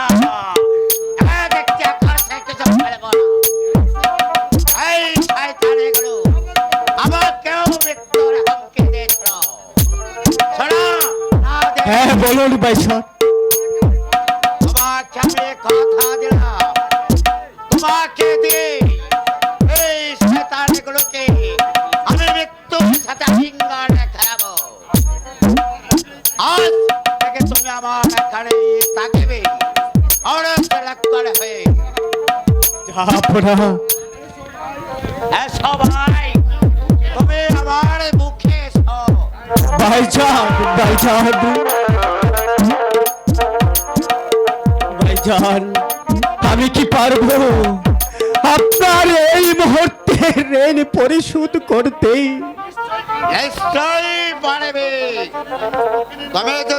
দেখতে আকাশ থেকে সব ফেলে বলো এই শয়তানে গুলো আমাকেও মৃত্যুর হুমকি দিয়েছিল শোনো না
হ্যাঁ বলুন ভাই স্যার।
তোমাকে আমি কথা দিলাম তোমাকে দিয়ে এই শয়তানে গুলোকে আমি মৃত্যুর সাথে হিঙ্গানে খেলাবো। আজ থেকে তুমি আমার এখানে থাকবে অরসলক্কর হয়ে।
জাফরা,
এসো ভাই তুমি আমার মুখে এসো।
ভাইজান ভাইজান ভাইজান, আমি কি পারবো আপনার এই মুহূর্তে ঋণ পরিশোধ করতে?
নিশ্চয়ই পারবে। তুমি তো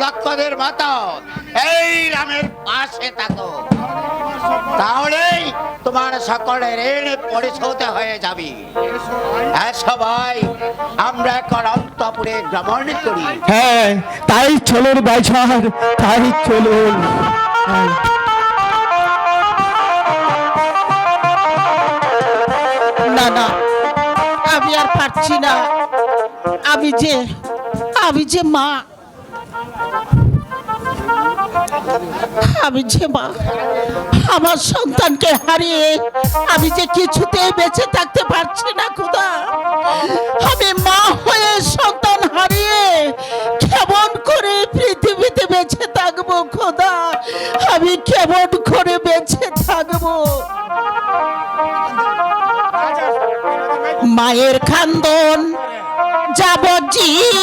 লক্ষদের মতো এই রামের পাশে থাকো, তাহলেই তোমার সকলের ঋণ পরিশোধ হয়ে যাবে। এসো ভাই আমরা এখন অন্তপুরে ভ্রমণ করি।
হ্যাঁ তাই চলুন ভাইজান, তাই চলুন।
না না, আমি আর পারছি না। আমি যে মা, আমি যে মা, আমার সন্তানকে হারিয়ে আমি যে কিছুতেই বেঁচে থাকতে পারছি না খোদা। আমি মা হয়ে সন্তান হারিয়ে কেমন করে পৃথিবীতে বেঁচে থাকবো খোদা? আমি কেমন করে বেঁচে থাকবো? মায়ের খান্দন যাবজ্জীব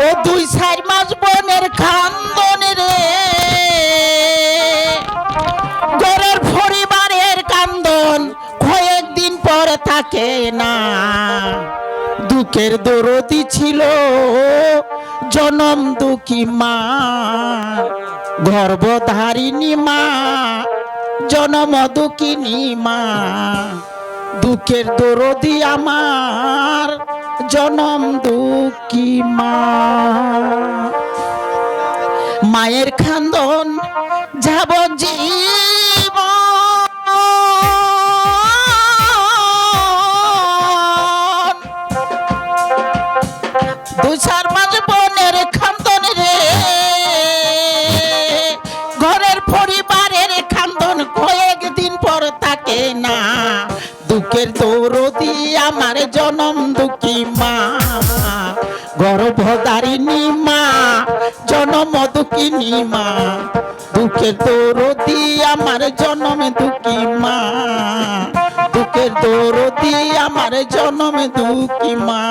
ও 2-4 মাস বনের খান্দন রে গরের পরিবারের কান্দন কয়েকদিন পরে থাকে না দুঃখের দরদি ছিল জনম দুঃখী মা গর্ভধারিণী মা জনম দুঃখিনী মা দুঃখের দরদি আমার জনম দুঃখী মা মায়ের খান্দন যাবজ্জীব 2-4 মাস বনের খান্দন রে ঘরের পরিবারের খান্দন কয়েকদিন পর থাকে না দুঃখের দরদি আমার জনম দুঃখী মা গর্ভধারিণী মা জনম দুঃখিনী মা দুঃখের দরদি আমার জনম দুঃখী মা দুঃখের দরদি আমার জনম দুঃখী মা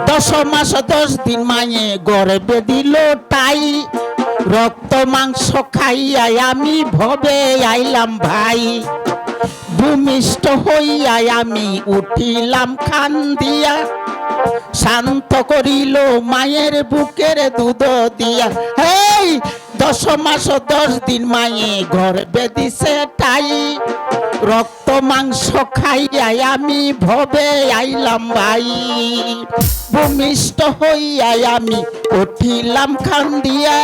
দশ মাস 10 দিন মায়ে গর্ভে দিল তাই রক্ত মাংস খাইয়া আমি ভবে আইলাম ভাই ভূমিষ্ঠ হইয়া আমি উঠিলাম খান দিয়া শান্ত করিল মায়ের বুকের দুধ দিয়া হেই 10 মাস 10 দিন মায়ে গর্ভে দিছে তাই রক্ত মাংস খাইয়া আমি ভবে আইলাম ভাই ভূমিষ্ঠ হইয়া আমি উঠিলাম খান দিয়া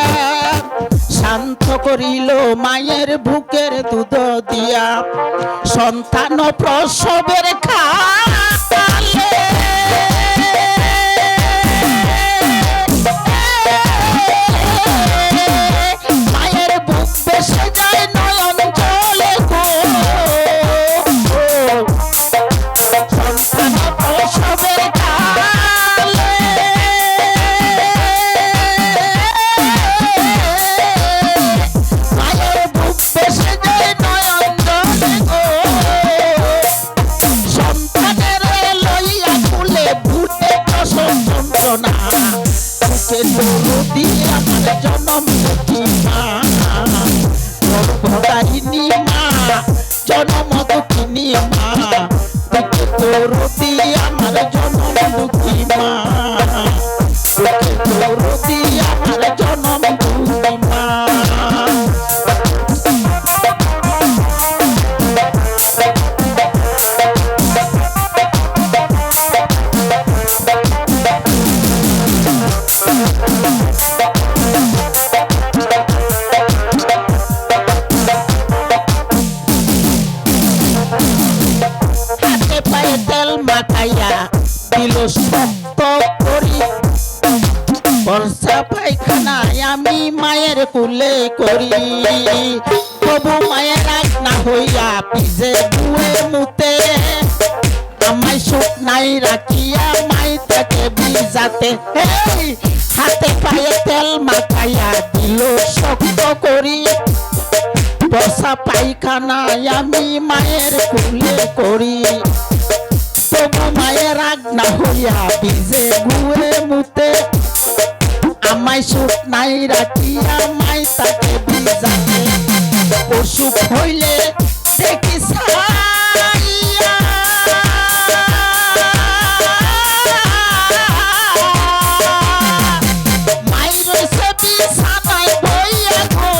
শান্ত করিল মায়ের বুকের দুধ দিয়া সন্তান প্রসবের খালে মায়ের বুক বেসে যায় নয়ন জলে গো সন্তান প্রসবের খালে মায়ের বুক বেসে যায় নয়ন জলে গো সন্তানের লইয়া খুলে ভুলে প্রসব যন্ত্রণা বুকে দরদি আমার জনম দুঃখী মা গর্ভধারিণী মা জনম দুঃখিনী মা বুকে দরদি আমার জনম দুঃখী মা বুকে দরদি আমার জনম দুঃখী মা হাতে পায়ে তেল মাখাইয়া দিল শক্ত করি বর্ষা পায়খানায় আমি মায়ের কুলে করি তবু মায়ের রাগ না হইয়া পিছে বুয়ে মুতে আমায় সুখ নাই রাখিয়া মাই তাকে বিজাতে হেই হাতে পায়ে তেল মাখাইয়া দিল শক্ত করি বর্ষা পায়খানায় আমি মায়ের কুলে করি তবু মায়ের রাগ না হইয়া ভিজে গুয়ে মুতে আমায় সুখ নাই রাখিয়া মাই তাকে বিজাতে অসুখ হইলে দেখি সাইয়া মাই রয়েছে বিছানায় বইয়া গো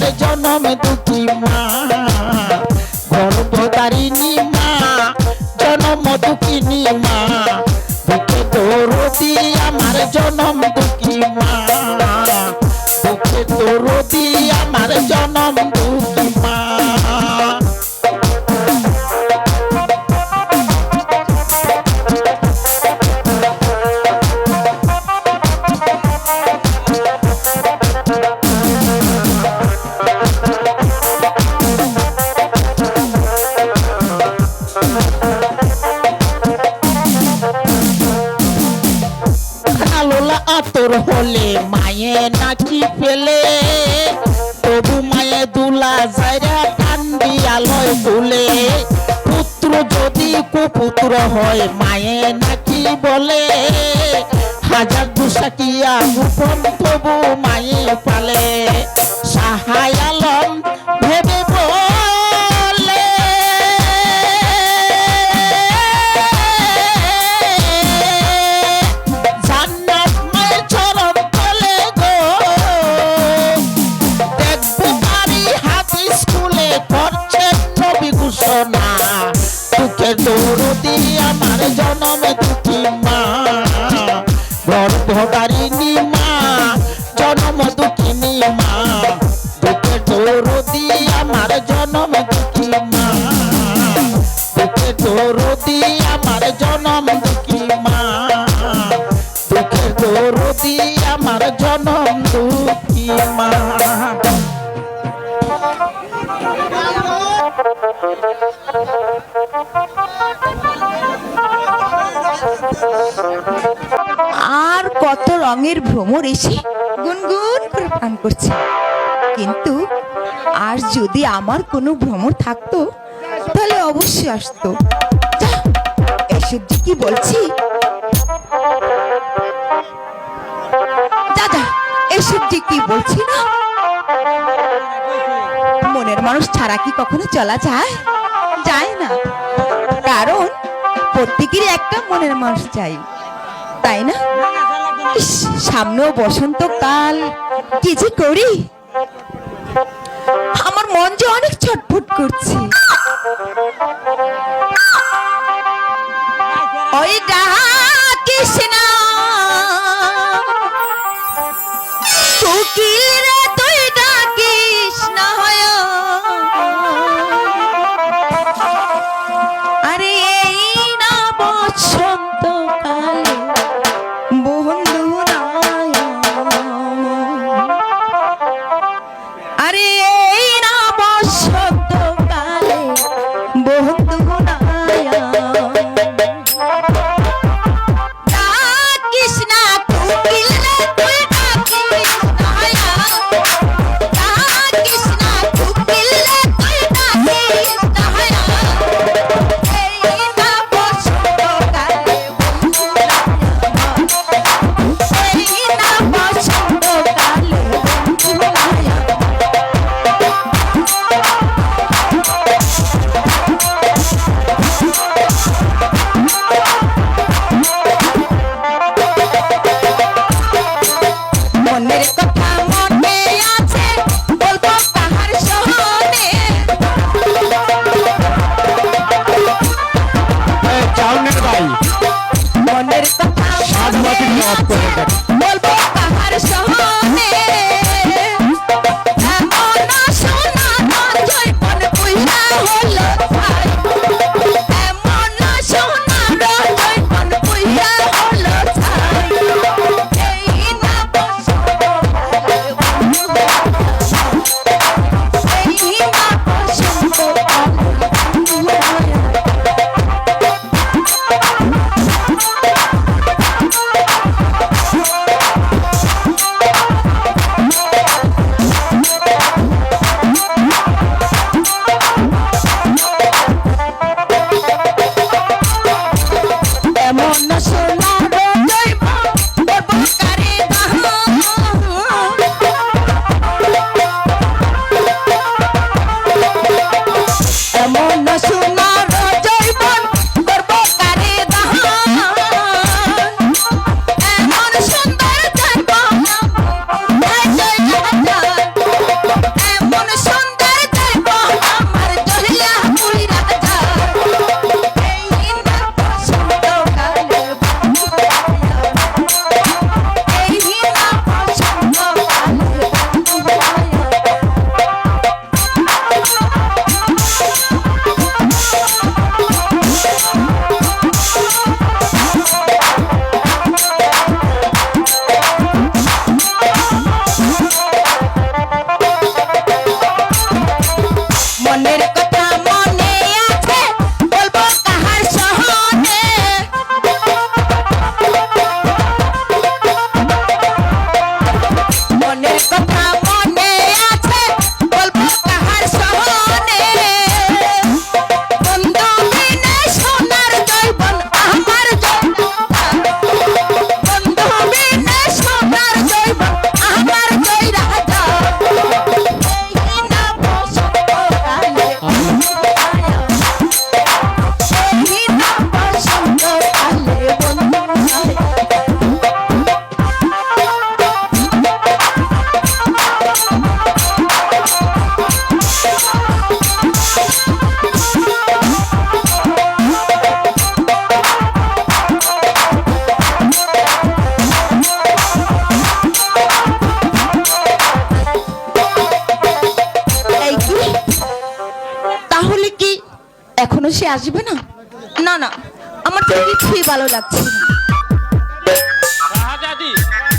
আমার জনম দুঃখী মা গর্ভধারিণী মা জনম দুঃখিনী মা বুকে দরদি আমার জনম দুঃখী মা বুকে দরদি আমার জনম দুঃখী মা আলোলা আতর হলে মায়ে নাকি পেলে তবু মায়ে দুলা যাইরা কান্দি আলোয় তুলে পুত্র যদি কুপুত্র হয় মায়ে নাকি বলে হাজার দুসাকিয়া গোপন তবু মায়ে পালে সাহায় আলম ভেবে বলে জান্নাত মায়ের চরণ তলে গো দেখবো পারি হাদিস স্কুলে করছেন নবী ঘোষণা দুঃখের দৌড়দি আমার জনমে দুঃখী মা গর্ভধারিণী মা জনম দুঃখিনী মা দুঃখের দৌড়দি আমার জনম দুঃখী মা দুঃখের দৌড়দি আমার জনম দুঃখী মা দুঃখের দৌড়দি আমার জনম দুঃখী মা
আর কত রঙের ভ্রমর এসে গুনগুন করে পান করছে, কিন্তু আর যদি আমার কোনো ভ্রমর থাকতো তাহলে অবশ্যই আসতো। যা, এসব যে কি বলছি দাদা, এসব যে কি বলছি না, মনের মানুষ ছাড়া কি কখনো চলা যায়? যায় না, কারণ প্রত্যেকেরই একটা মনের মানুষ চাই, তাই না? ইস, সামনেও বসন্তকাল, কি যে করি, আমার মন যে অনেক ছটফট করছে। ওই ডাকিস না কোকিল রে, তুই ডাকিস না হয়, আরে এই না বসন্তকালে বন্ধু নাই, আরে এই না বসন্তকালে বন্ধু নাই, ডাকিস না কোকিল রে, তুই ডাকিস না হয়, ডাকিস না কোকিল রে, তুই ডাকিস না হয়, এই না বসন্তকালে বন্ধু নাই, এই না বসন্তকালে বন্ধু নাই। এখনো সে আসবে না? না না, আমার তো কিছুই ভালো লাগছে না।
শাহজাদি,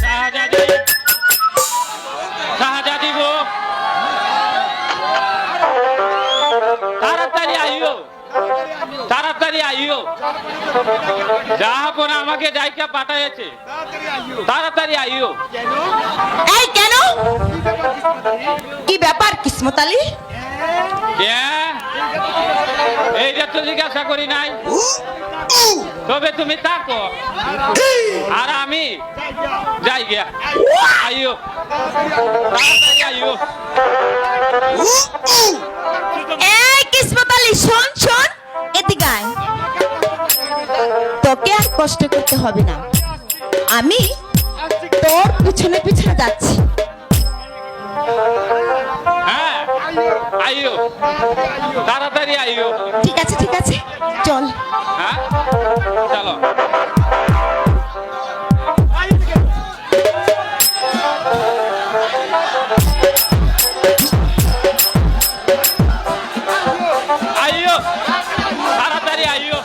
শাহজাদি, শাহজাদি গো, তাড়াতাড়ি আইও, তাড়াতাড়ি আইও। জাহাপনা আমাকে ডাইকা পাঠাইছে, তাড়াতাড়ি আইও।
এই কেন? কি ব্যাপার কিসমত আলী?
এইটা তো জিজ্ঞাসা করি নাই, তবে তুমি থাকো আর আমি যাই গিয়া। আইও, তাড়াতাড়ি আইও।
এই কিসমত আলী, শোন শোন, এদিকে আয়। তোকে আর কষ্ট করতে হবে না, আমি তোর পিছনে পিছনে যাচ্ছি।
হ্যাঁ, আইও, তাড়াতাড়ি আইও।
ঠিক আছে ঠিক আছে, চল।
হ্যাঁ, চলো। আইও, তাড়াতাড়ি আইও।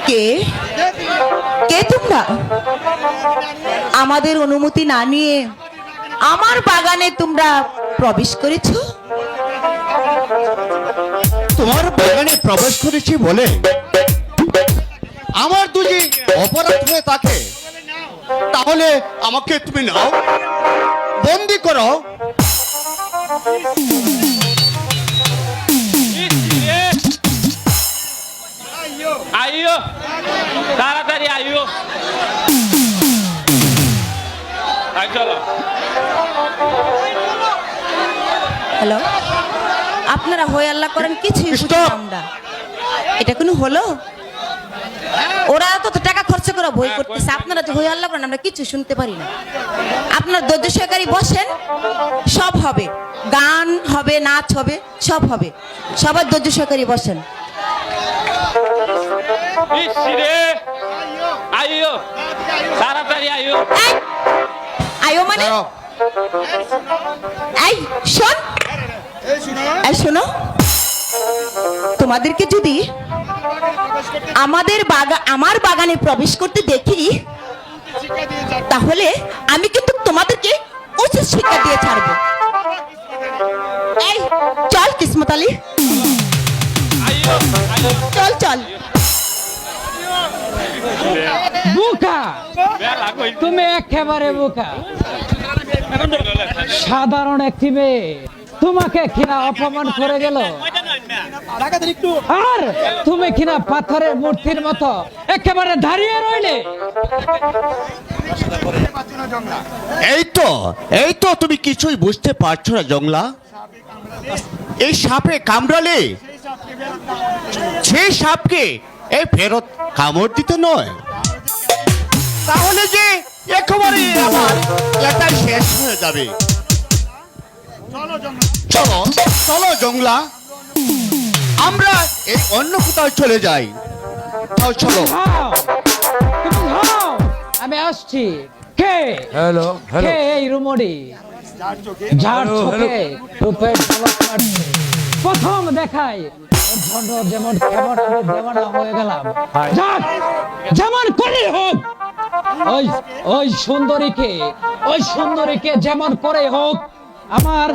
কে কে তোমরা? আমাদের অনুমতি না নিয়ে আমার বাগানে তোমরা প্রবেশ করেছো?
তোমার বাগানে প্রবেশ করেছি বলে আমার দুজি অপরাধ হয়ে থাকে, তাহলে আমাকে তুমি নাও, বন্দি করো।
আইও, তাড়াতাড়ি আইও। আই চলো।
হ্যালো, আপনারা হই আল্লাহ করেন, কিছুই বুঝি না আমরা। এটা কোনো হলো? ওরা তো টাকা খরচ করে বই করতেছে, আপনারা যে হই আল্লাহ করেন আমরা কিছু শুনতে পারি না। আপনার ধৈর্য সহকারী বসেন, সব হবে, গান হবে, নাচ হবে, সব হবে। সবার ধৈর্য সহকারী বসেন।
ইসরে, আইও, তাড়াতাড়ি আইও।
এই, আয়ো মানে? এই শোন, এই শোনো, তোমাদেরকে যদি আমার বাগানে প্রবেশ করতে দেখি, তাহলে আমি কিন্তু তোমাদেরকে উচিত শিক্ষা দিয়ে ছাড়বো। এই চল কিসমত আলী,
আইও, আইও।
চল চল।
বোকা,
বেলা কই
তুমি একেবারে বোকা। সাধারণ একটি মেয়ে তোমাকে কিনা অপমান করে গেল, আর তুমি কিনা পাথরের মূর্তির মতো একেবারে দাঁড়িয়ে রইলে।
এই তো তুমি কিছুই বুঝতে পারছো না জংলা। এই সাপে কামড়ালে সেই সাপকে এই ফেরত কামড় দিতে নয়, তাহলে যে একেবারে আমার এটাই শেষ হয়ে যাবে। চলো চলো জংলা, আমরা এই অন্য কোথাও চলে যাই। তাও চলো।
থাও, তুমি থাও, আমি আসছি। কে
হ্যালো
কে এই রুমড়ি যার চোখে রূপের ঝলক মারছে? প্রথম দেখাই ওর জন্য যেমন কেমন আমি দেওয়ানা হয়ে গেলাম। যাক, যেমন করে হোক ওই ওই সুন্দরীকে যেমন করে হোক আমার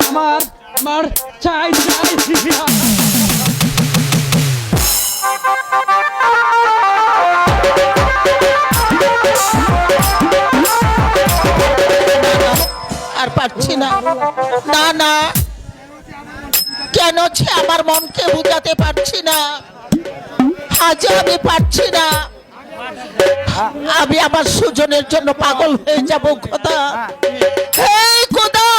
আমার আমার চাই চাই।
আর পারছি না, না না, কেন সে আমার মনকে বুঝাতে পারছি না। আজ আমি পারছি না, আমি আমার সুজনের জন্য পাগল হয়ে যাব। খোদা, এই খোদা,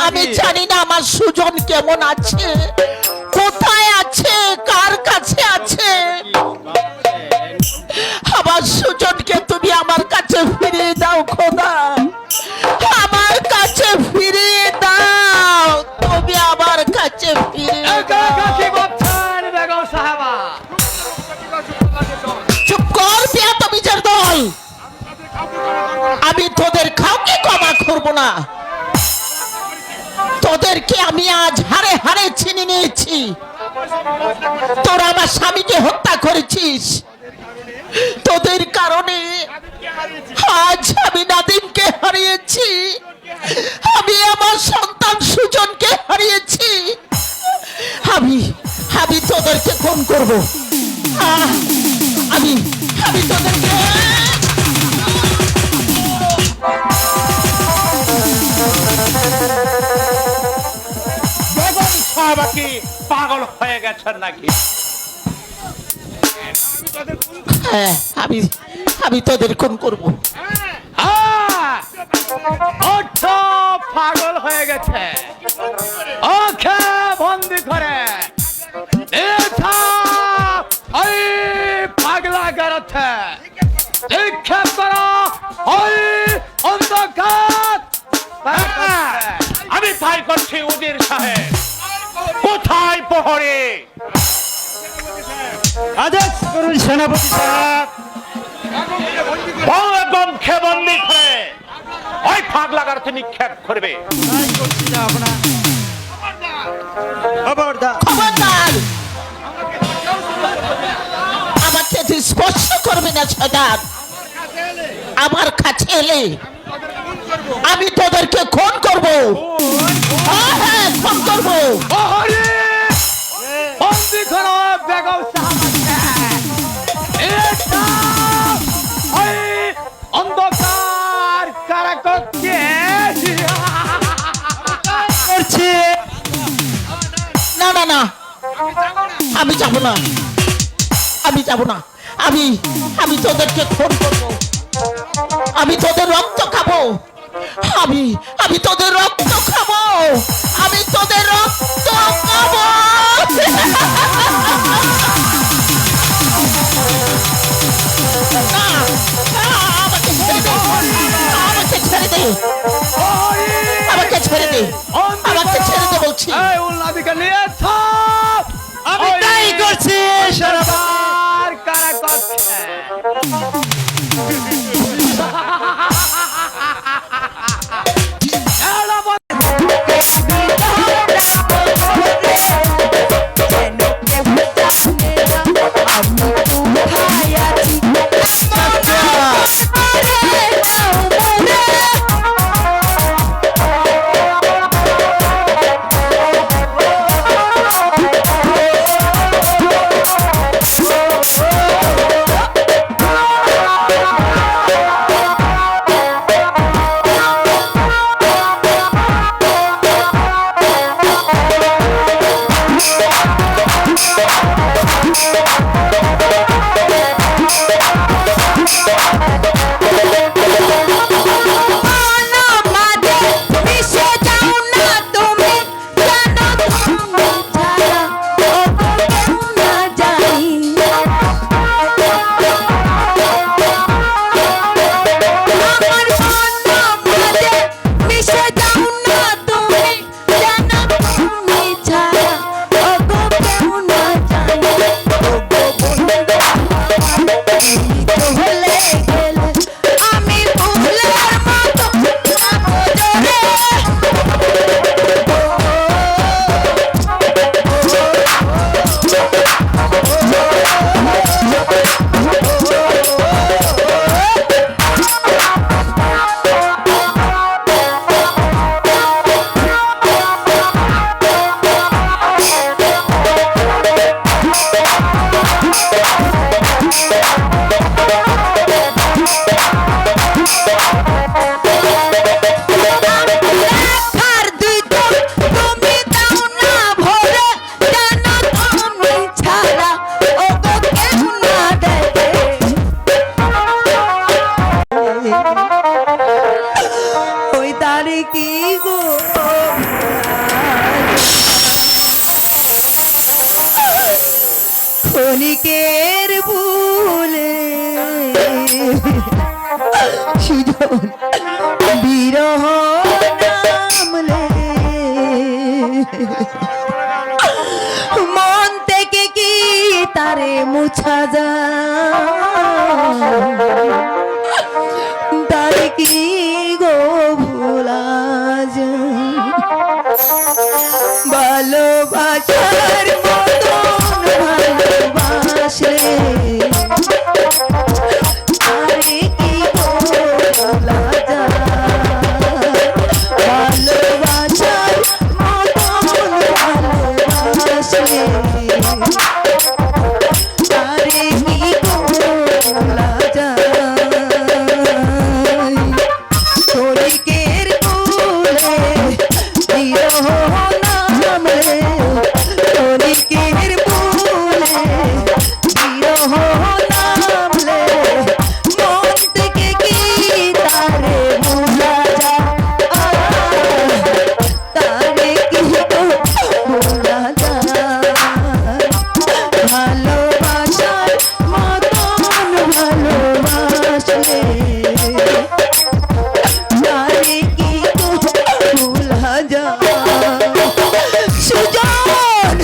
আমি জানি না আমার সুজন কেমন আছে, কোথায় আছে, কার কাছে আছে। আমার সুজনকে তুমি আমার কাছে ফিরিয়ে দাও খোদা, আমার কাছে ফিরিয়ে দাও, তুমি আমার কাছে ফিরিয়ে দাও। চুপ কর বেয়াদবিজের দল, আমি তোদের কাউকে ক্ষমা করব না। তোদেরকে আমি আজ হাড়ে হাড়ে চিনে নিয়েছি। তোরা আমার স্বামীকে হত্যা করেছিস, তোদের কারণে আজ আমি নাদিমকে হারিয়েছি, আমি আমার সন্তান সুজনকে হারিয়েছি। আমি তোদেরকে খুন করবো, আমি তোদেরকে
বেগম সাহেবা কি পাগল হয়ে গেছেন নাকি?
হ্যাঁ, আমি তোদের খুন করবো।
ওঠো, পাগল হয়ে গেছে, ওকে বন্দি করে ওই পাগলা গারথে নিক্ষেপ করো ওই অন্ধকার।
আমি তাই করছি উজির সাহেব। কোথায় প্রহরী?
আদেশ করুন সেনাপতি সাহেব।
বেগমকে বন্দি করে ওই পাগলা গারথে নিক্ষেপ করবে।
খবরদার।
খবরদার, আমাকে তুই স্পর্শ করবি না সদার। আমার কাছে এলে আমি তোদেরকে খুন করবো। হ্যাঁ, খুন করবো।
বন্দি করো বেগম সাহেবকে, এটা ওই অন্ধকার কারাকক্ষে
করছে।
না না না, আমি যাব না, আমি যাব না। আমি তোদেরকে খুন করবো, আমি তোদের রক্ত খাবো, আমি তোদের রক্ত খাবো, আমি তোদের রক্ত খাবো। না, না, আমাকে ছেড়ে দে, আমাকে ছেড়ে দে, আমাকে ছেড়ে দে, আমাকে ছেড়ে দে বলছি।
এই উল্লাদিকে নিয়ে
আমি তাই করছি সেনাপতি।
কারাকক্ষে
ক্ষণিকের ভুলে সুজন বিরহ নামলে মন থেকে কি তারে মুছা যায় তারে কি গো ভোলা যায় বাছার মতন ভালোবাসে আরে কি বলা যায় ভালোবাসার মতন ভালোবাসে আরে কি বলা যায় শরিকের কোলে বিরহ নামে শরিকের কোলে বিরহ নামলে মন থেকে কি তারে ভোলা যায় তারে কি ভোলা যায় ভালোবাসার মতন ভালোবাসলে তারে কি ভোলা যায় সুজন